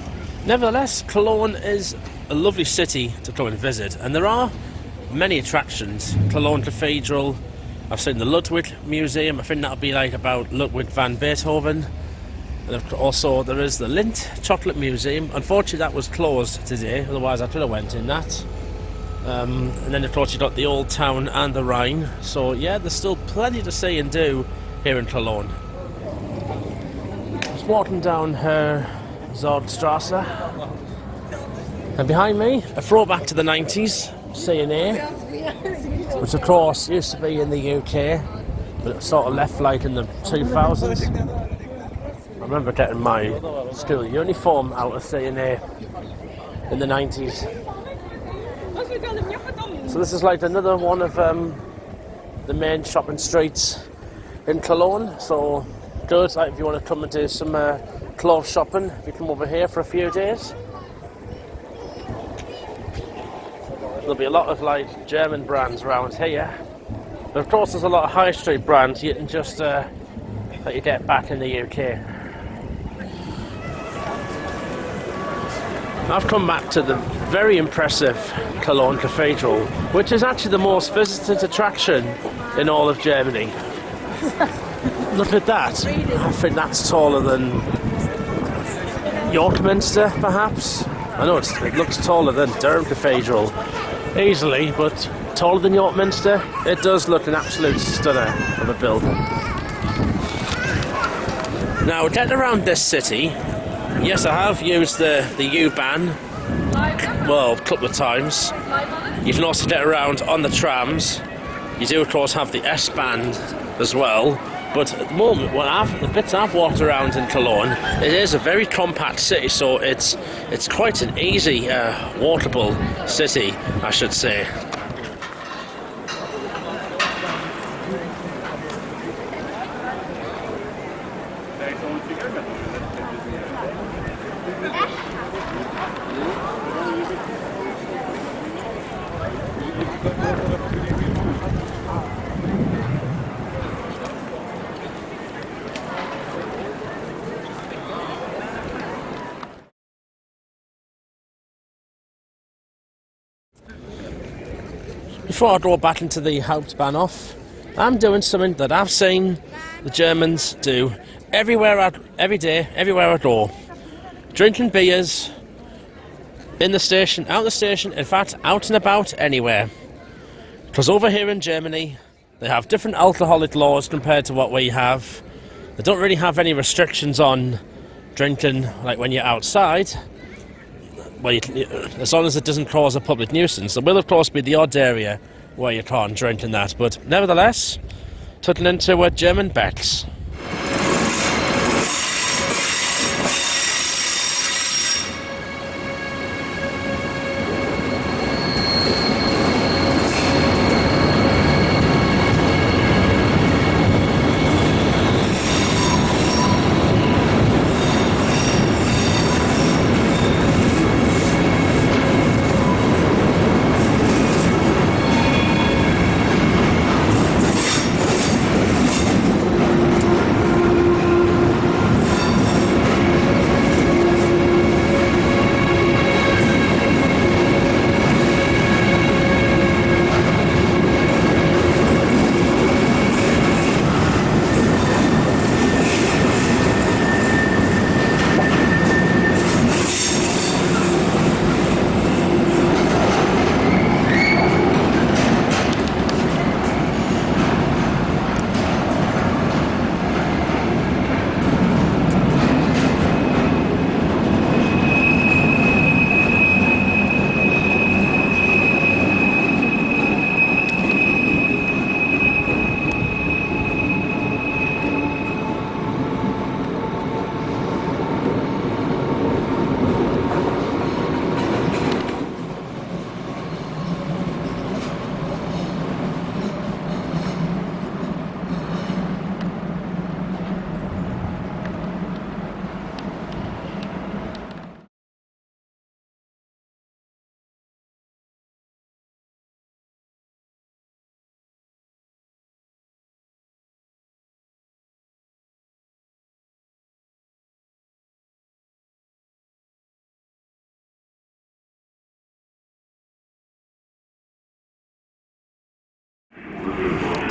Nevertheless, Cologne is a lovely city to go and visit, and there are many attractions. Cologne Cathedral, I've seen the Ludwig Museum, I think that'll be like about Ludwig van Beethoven. And also there is the Lindt Chocolate Museum. Unfortunately that was closed today, otherwise I could have went in that. And then of course you've got the Old Town and the Rhine, so yeah, there's still plenty to see and do here in Cologne. Just walking down her Zordstrasse, and behind me a throwback to the 90s, C&A, which of course used to be in the UK, but it sort of left like in the 2000s. I remember getting my school uniform out of C&A in the 90s. So this is like another one of the main shopping streets in Cologne, so good, like if you want to come and do some clothes shopping, you come over here for a few days. There'll be a lot of like German brands around here, but of course there's a lot of high street brands you can just that you get back in the UK. I've come back to the very impressive Cologne Cathedral, which is actually the most visited attraction in all of Germany. Look at that. I think that's taller than York Minster, perhaps. I know it looks taller than Durham Cathedral, easily, but taller than York Minster. It does look an absolute stunner of a building. Now, getting around this city, yes, I have used the U-Bahn, well, a couple of times. You can also get around on the trams. You do, of course, have the S-Bahn as well. But at the moment, the bits I've walked around in Cologne, it is a very compact city, so it's quite an easy, walkable city, I should say. Before I go back into the Hauptbahnhof, I'm doing something that I've seen the Germans do every day, everywhere I go. Drinking beers in the station, out the station, in fact, out and about anywhere. Because over here in Germany, they have different alcoholic laws compared to what we have. They don't really have any restrictions on drinking, like when you're outside. Well, as long as it doesn't cause a public nuisance. There will, of course, be the odd area where you can't drink in that, but nevertheless, tucking into German backs.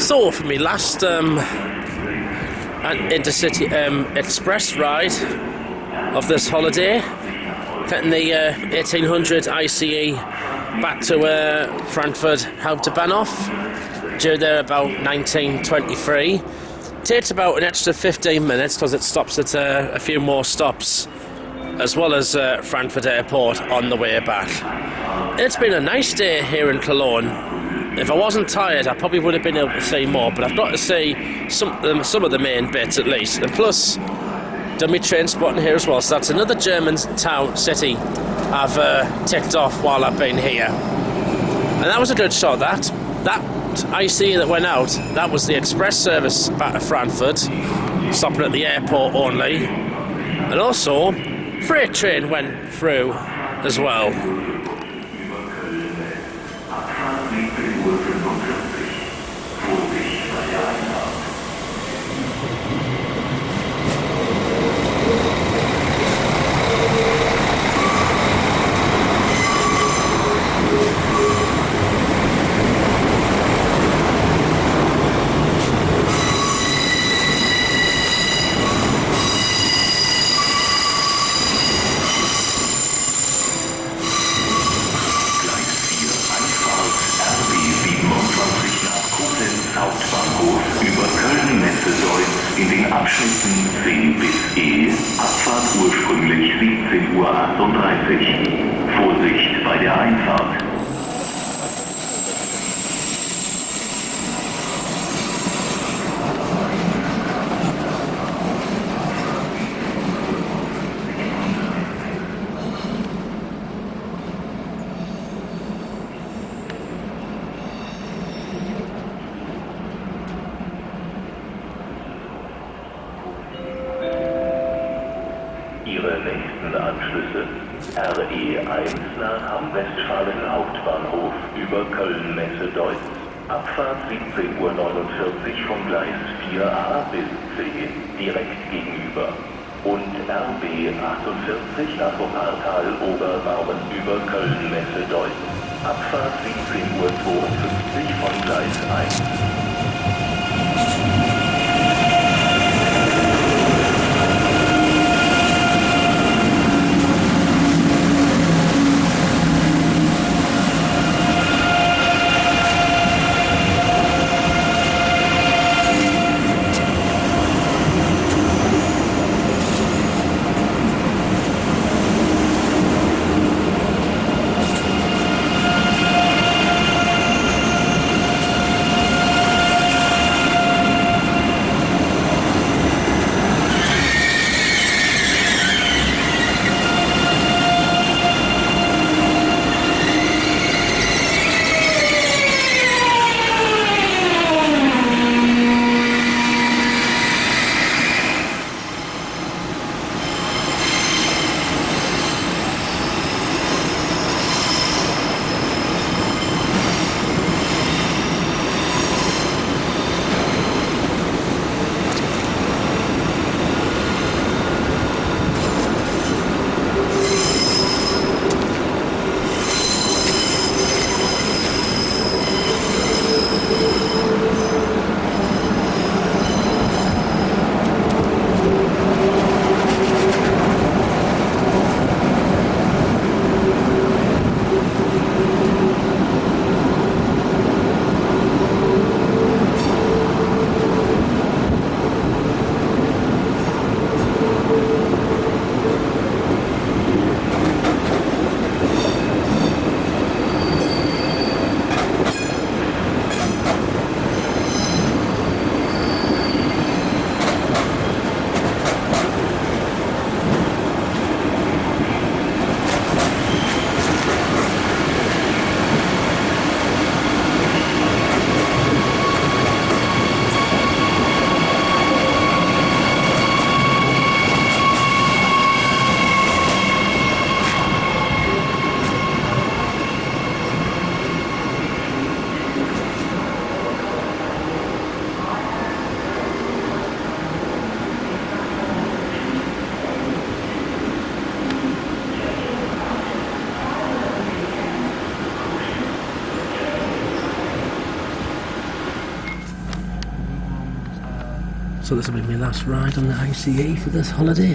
So, for me last an intercity express ride of this holiday, getting the 1800 ICE back to Frankfurt Hauptbahnhof, due there about 1923. Takes about an extra 15 minutes because it stops at a few more stops, as well as Frankfurt Airport on the way back. It's been a nice day here in Cologne. If I wasn't tired, I probably would have been able to see more, but I've got to see some of the main bits at least. And plus, done my train spotting here as well, so that's another German town, city I've ticked off while I've been here. And that was a good shot, that IC that went out, that was the express service back to Frankfurt, stopping at the airport only. And also, freight train went through as well. In den Abschnitten C bis E, Abfahrt ursprünglich 17:38 Uhr. Vorsicht bei der Einfahrt. Ihre nächsten Anschlüsse RE1 nach Hamm-Westfalen Hauptbahnhof über Köln-Messe Dodds. Abfahrt 17:49 Uhr vom Gleis 4a bis C direkt gegenüber. Und RB48 nach Wuppertal Oberbarmen über Köln-Messe Dodds. Abfahrt 17:52 Uhr von Gleis 1. So this will be my last ride on the ICE for this holiday.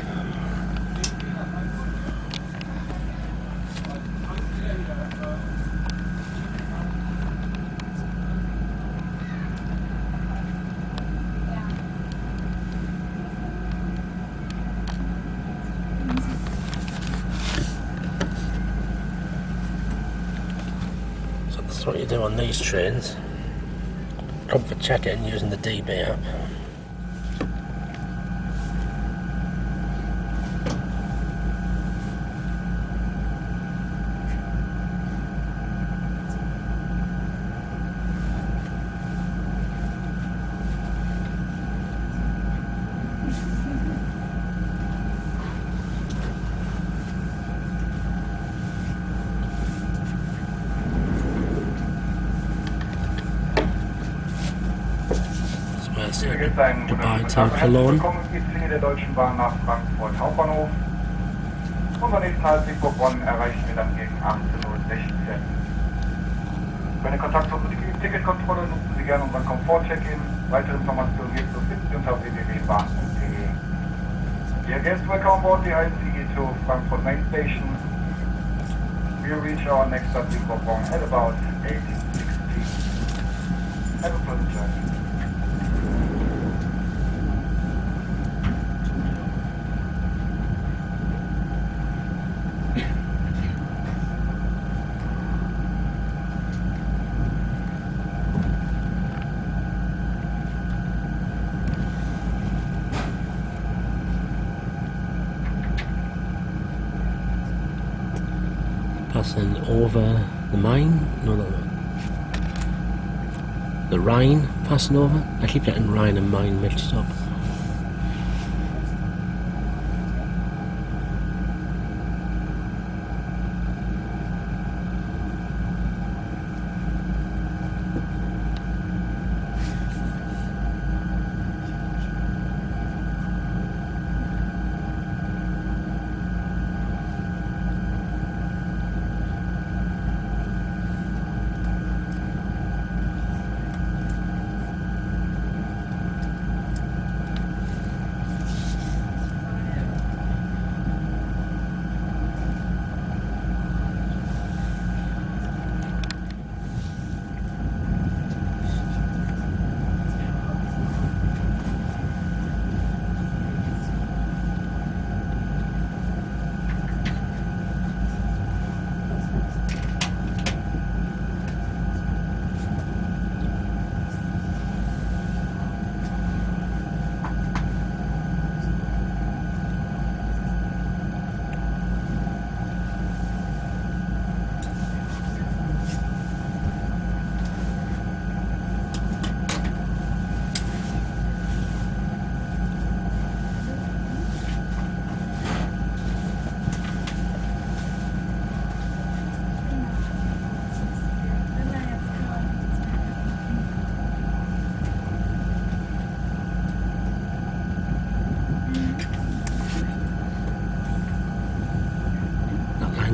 So this is what you do on these trains. Comfort check-in using the DB app. Goodbye to Cologne. Willkommen im ICE der Deutschen Bahn nach Frankfurt Hauptbahnhof. Unser nächsten Halt Siegburg-Bonn erreichen wir dann gegen 18:16 Uhr. Für eine Kontakt- und Ticketkontrolle nutzen Sie gerne unseren Komfort-Check-In. Weitere Informationen hierzu finden Sie unter www.bahn.de. Dear guests, welcome on board the ICE to Frankfurt Main Station. We'll reach our next stop Siegburg-Bonn at about 18:16. Have a pleasant journey. Passing over the Main, no, the Rhine passing over. I keep getting Rhine and Main mixed up.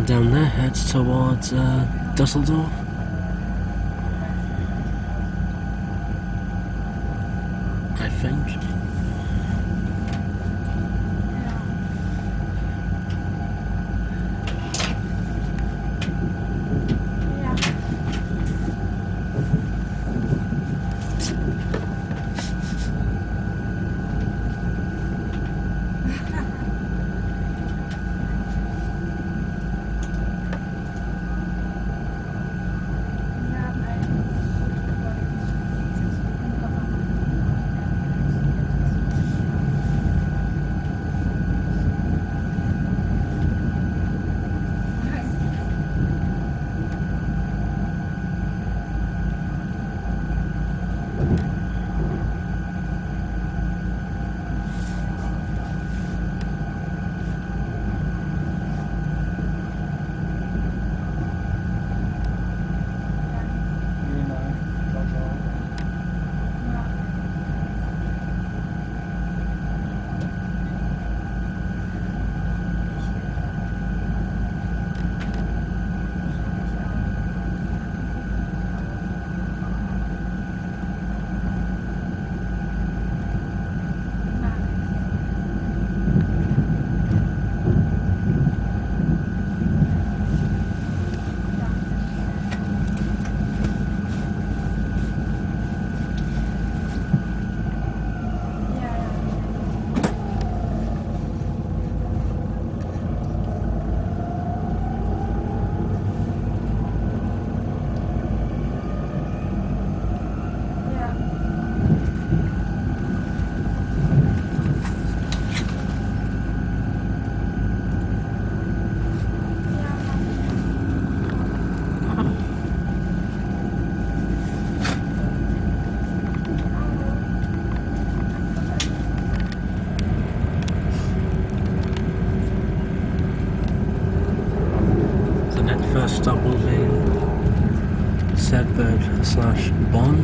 Down there heads towards Dusseldorf. I think. Sedberg/Bonn.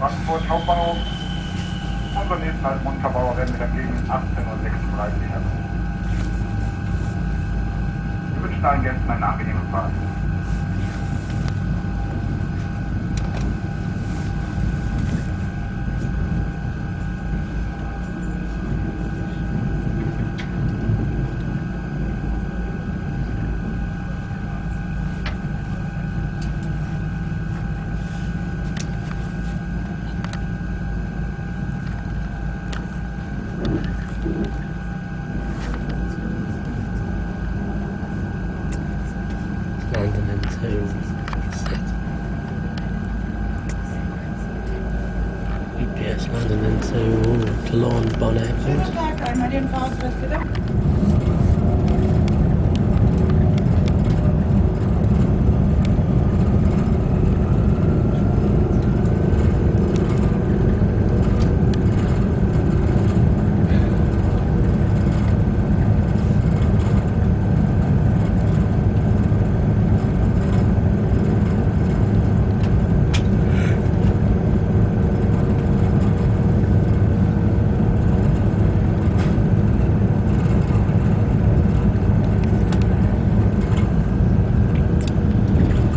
Frankfurt Hauptbahnhof. Unser nächster Halt Montabaur werden wir dann gegen 18:36 Uhr haben. Wir wünschen allen Gästen eine angenehme Fahrt. London into UPS London into Cologne Bonn Airport. Schönen Tag, einmal den Fahrausweis bitte.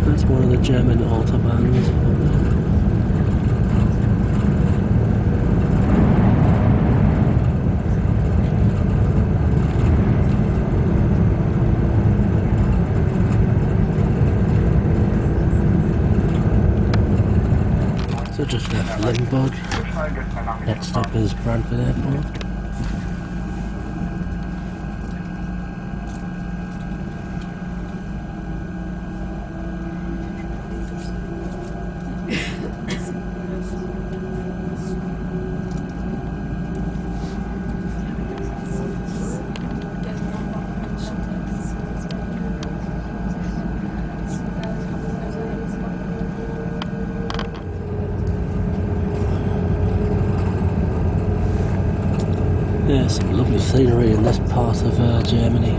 That's one of the German autobahns. So just left Limburg. Next stop is Frankfurt Airport. Yeah, some lovely scenery in this part of Germany.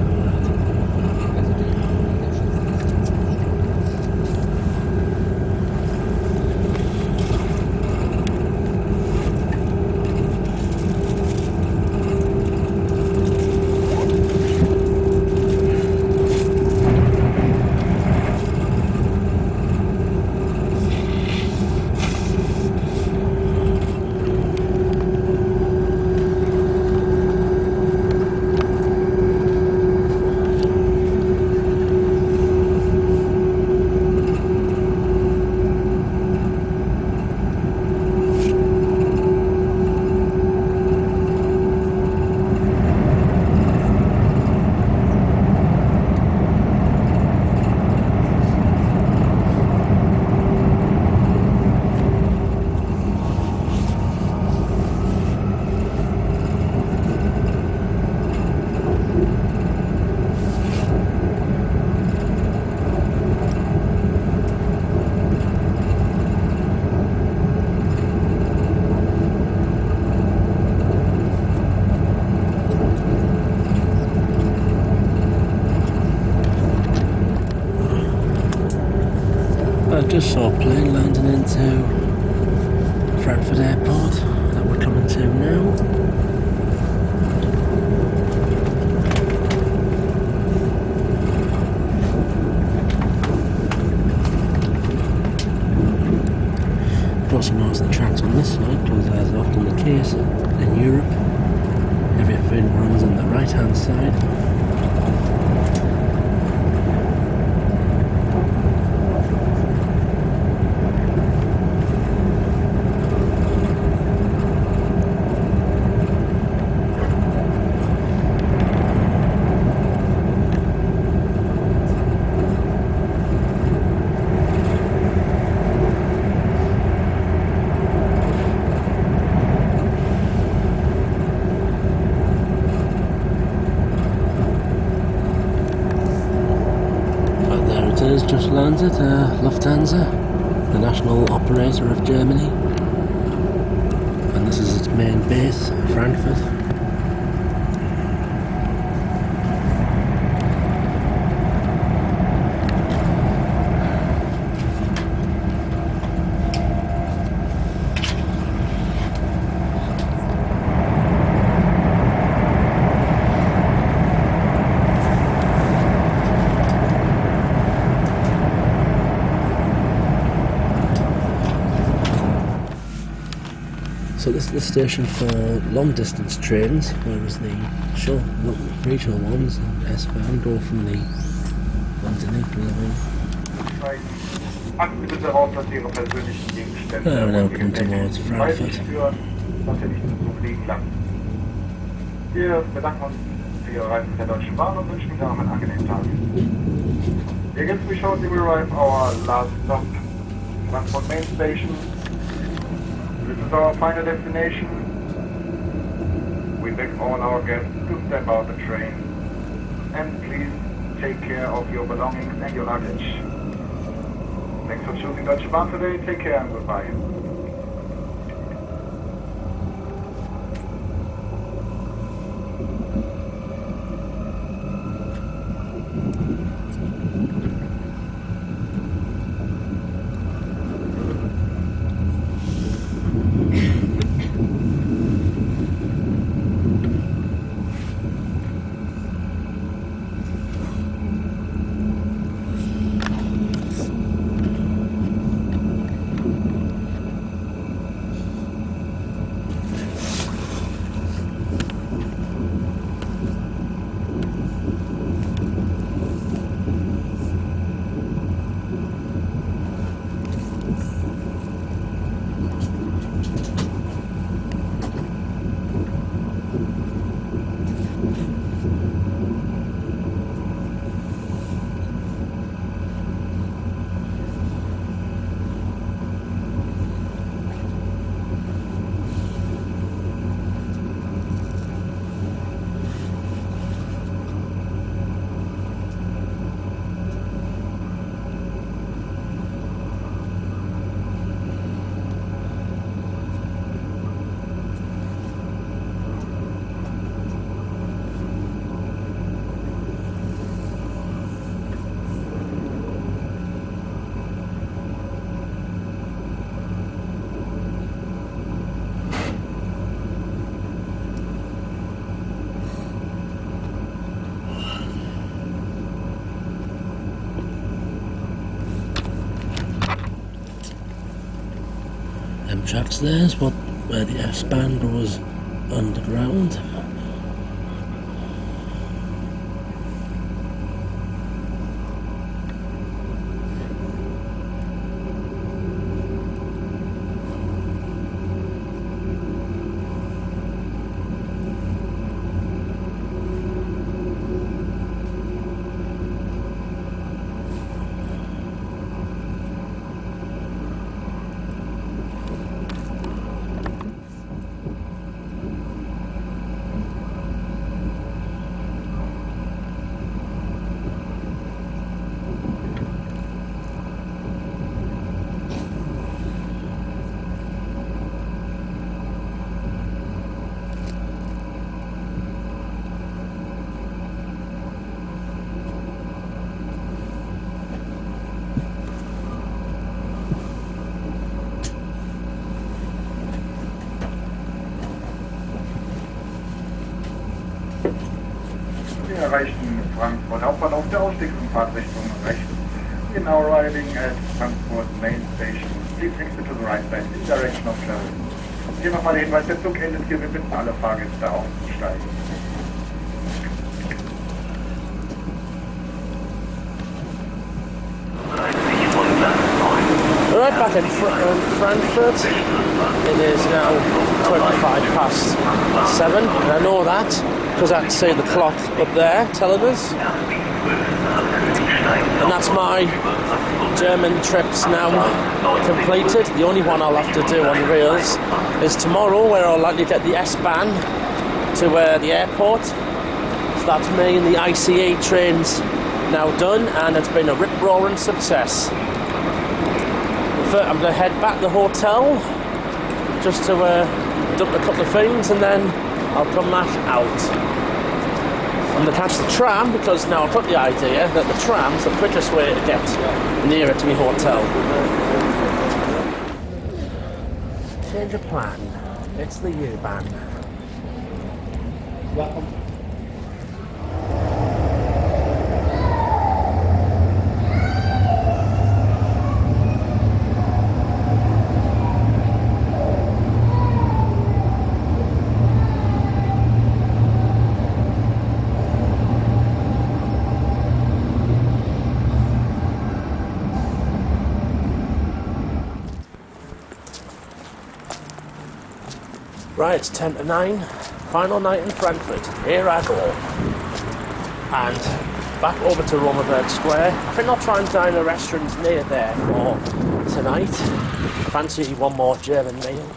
I just saw a plane landing into Frankfurt Airport that we're coming to now. Of course, you notice the tracks on this side, because as often the case in Europe, everything runs on the right hand side. Lufthansa to Lufthansa, the national operator of Germany. And this is its main base, Frankfurt. So this is the station for long distance trains, whereas the short regional ones and S-Bahn go from the underneath the line. Achten Sie bitte darauf, dass Ihre persönlichen Gegenstände Oh, now und come towards Frankfurt. führen, dass Sie nicht zu fliegen lassen. Wir bedanken uns für Ihre Reise mit der Deutschen Bahn und wünschen Ihnen noch einen angenehmen Tag. Again, we shortly will arrive our last stop, Frankfurt Main Station. This is our final destination. We beg all our guests to step out the train. And please take care of your belongings and your luggage. Thanks for choosing Deutsche Bahn today. Take care and goodbye. Them tracks there is where the S-Bahn goes underground. Wir erreichen Frankfurt Hauptbahnhof, der Ausstieg in Fahrtrichtung rechts. We are now arriving at Frankfurt Main Station. Please exit to the right side in direction of travel. Hier nochmal der Hinweis, der Zug endet hier, wir bitten alle Fahrgäste auszusteigen. We're right back in Frankfurt. It is now 7:25, and I know that because I can see the clock up there telling us. And that's my German trips now completed. The only one I'll have to do on rails is tomorrow, where I'll likely get the S-Bahn to the airport. So that's me and the ICE trains now done, and it's been a rip-roaring success. I'm going to head back to the hotel just to dump a couple of things, and then I'll come back out. I'm going to catch the tram because now I've got the idea that the tram's the quickest way to get nearer to my hotel. Change of plan. It's the U-Bahn. Welcome. Right, it's 10 to 9, final night in Frankfurt, here I go. And back over to Romerberg Square. I think I'll try and dine in a restaurant near there for tonight. Fancy one more German meal.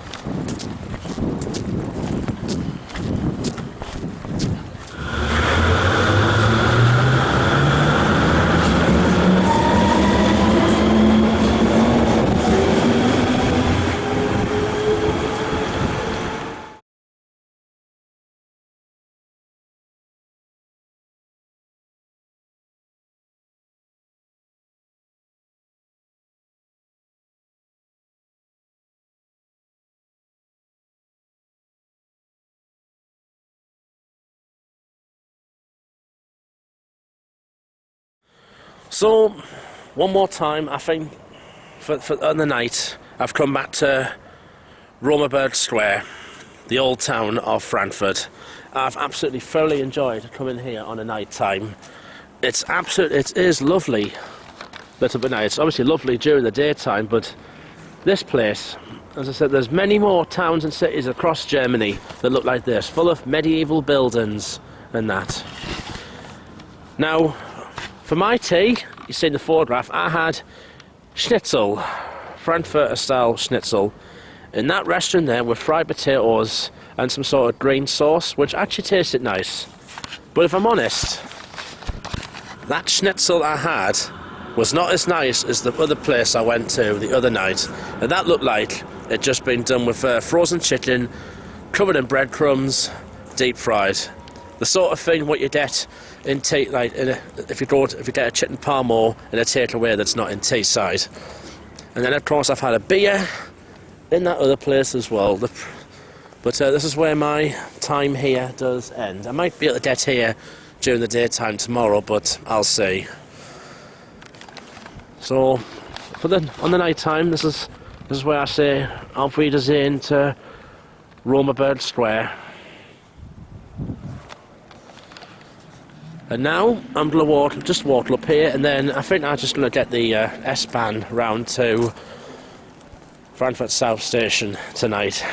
So, one more time, I think, for the night, I've come back to Romerberg Square, the old town of Frankfurt. I've absolutely thoroughly enjoyed coming here on a night time. It is lovely, little bit night. It's obviously lovely during the daytime, but this place, as I said, there's many more towns and cities across Germany that look like this, full of medieval buildings and that. Now, for my tea, you see in the photograph, I had schnitzel, Frankfurter style schnitzel, in that restaurant there with fried potatoes and some sort of green sauce, which actually tasted nice. But if I'm honest, that schnitzel I had was not as nice as the other place I went to the other night, and that looked like it'd just been done with frozen chicken, covered in breadcrumbs, deep fried. The sort of thing what you get in tea, like if you get a chicken parmo in a takeaway that's not in Teesside. And then of course I've had a beer in that other place as well. But this is where my time here does end. I might be able to get here during the daytime tomorrow, but I'll see. So on the night time, this is where I say Auf Wiedersehen to Romerberg Square. And now I'm going to just walk up here, and then I think I'm just going to get the S-Bahn round to Frankfurt South Station tonight.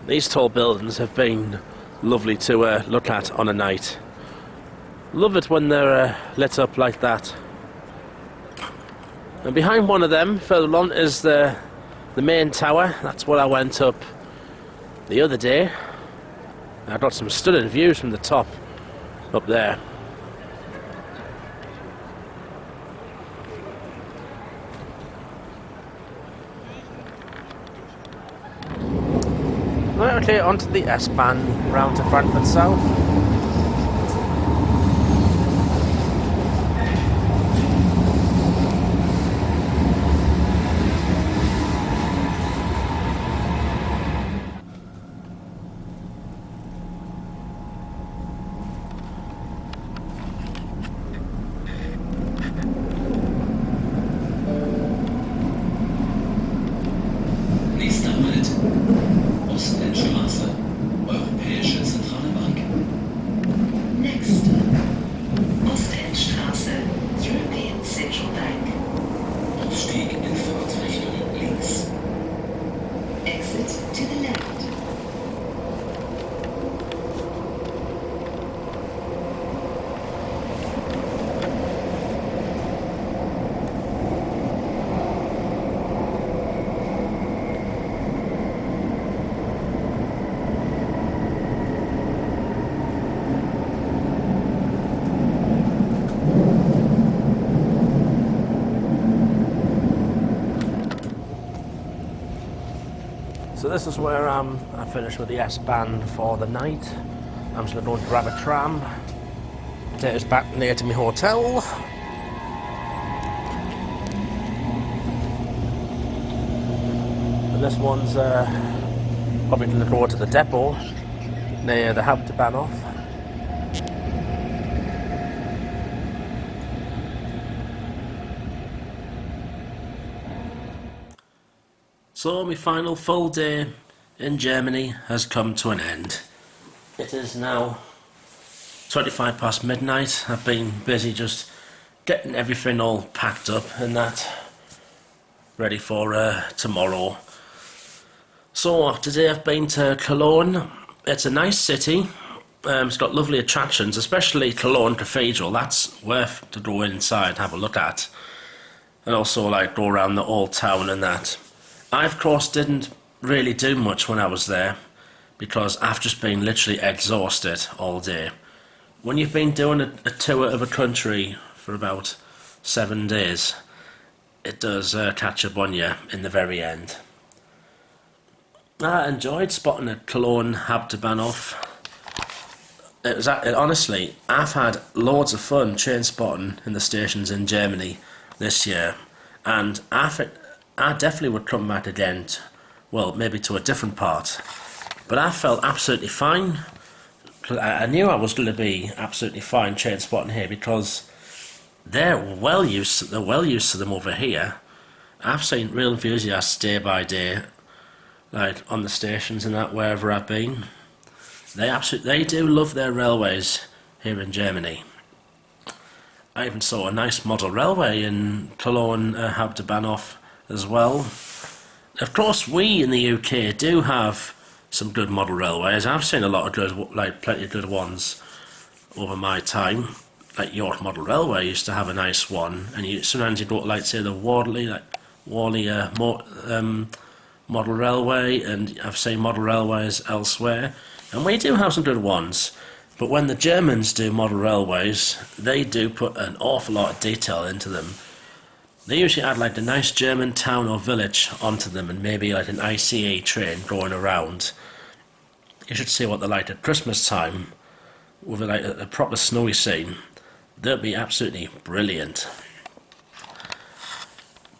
These tall buildings have been lovely to look at on a night. Love it when they're lit up like that. And behind one of them, further on, is the main tower. That's what I went up the other day. I got some stunning views from the top up there. Right, okay, onto the S-Bahn round to Frankfurt South. So this is where I finished with the S-Bahn for the night. I'm just going to go and grab a tram. Take us back near to my hotel. And this one's probably going to go to the depot near the Hauptbahnhof. So my final full day in Germany has come to an end. It is now 25 past midnight. I've been busy just getting everything all packed up and that, ready for tomorrow. So today I've been to Cologne. It's a nice city. It's got lovely attractions, especially Cologne Cathedral. That's worth to go inside and have a look at. And also like go around the old town and that. I of course didn't really do much when I was there because I've just been literally exhausted all day. When you've been doing a tour of a country for about 7 days, it does catch up on you in the very end. I enjoyed spotting at Cologne Hauptbahnhof. Honestly, I've had loads of fun train spotting in the stations in Germany this year, and I definitely would come back again, well, maybe to a different part. But I felt absolutely fine. I knew I was going to be absolutely fine train spotting here because they're well used to them over here. I've seen real enthusiasts day by day, like on the stations and that, wherever I've been. They do love their railways here in Germany. I even saw a nice model railway in Cologne Hauptbahnhof as well. Of course, we in the UK do have some good model railways. I've seen a lot of good, like plenty of good ones over my time. Like York Model Railway used to have a nice one, and sometimes you go to like say the Wardley Model Railway, and I've seen model railways elsewhere, and we do have some good ones. But when the Germans do model railways, they do put an awful lot of detail into them. They usually add like a nice German town or village onto them and maybe like an ICE train going around. You should see what they're like at Christmas time with like a proper snowy scene. They'll be absolutely brilliant.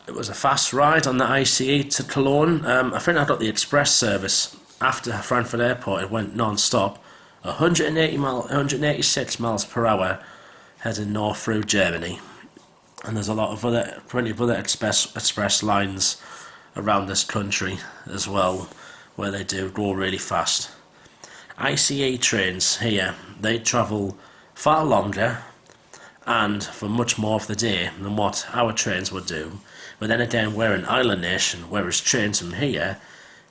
It was a fast ride on the ICE to Cologne. I think I got the express service after Frankfurt Airport. It went non-stop. 186 miles per hour heading north through Germany. And there's a lot of plenty of other express lines around this country as well, where they do go really fast. ICE trains here, they travel far longer and for much more of the day than what our trains would do. But then again, we're an island nation, whereas trains from here,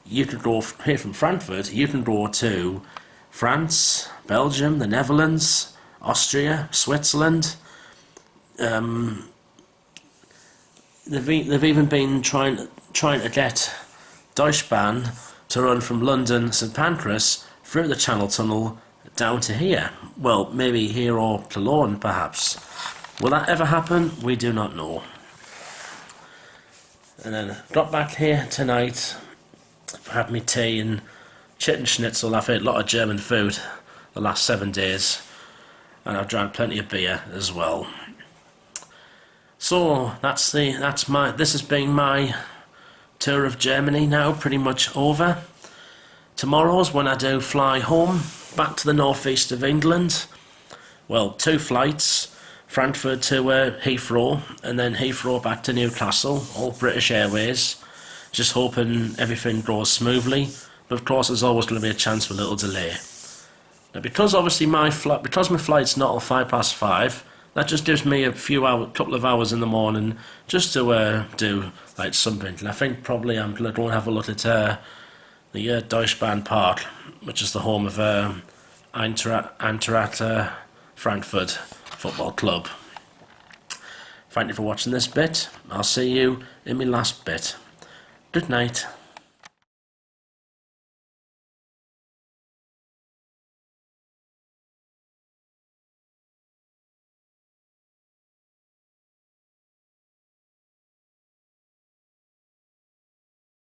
you could go here from Frankfurt, you can go to France, Belgium, the Netherlands, Austria, Switzerland. They've even been trying to get Deutschbahn to run from London St Pancras through the Channel Tunnel down to here. Well, maybe here or Cologne, perhaps. Will that ever happen? We do not know. And then got back here tonight, had me tea and chicken schnitzel. I've had a lot of German food the last 7 days, and I've drank plenty of beer as well. So this has been my tour of Germany now, pretty much over. Tomorrow's when I do fly home, back to the northeast of England. Well, 2 flights, Frankfurt to Heathrow, and then Heathrow back to Newcastle, all British Airways. Just hoping everything goes smoothly, but of course there's always going to be a chance for a little delay. Now, because obviously my flight's not till 5:05, that just gives me a couple of hours in the morning just to do like something. And I think probably I'm going to go and have a look at the Deutschbahn Park, which is the home of Eintracht Frankfurt Football Club. Thank you for watching this bit. I'll see you in my last bit. Good night.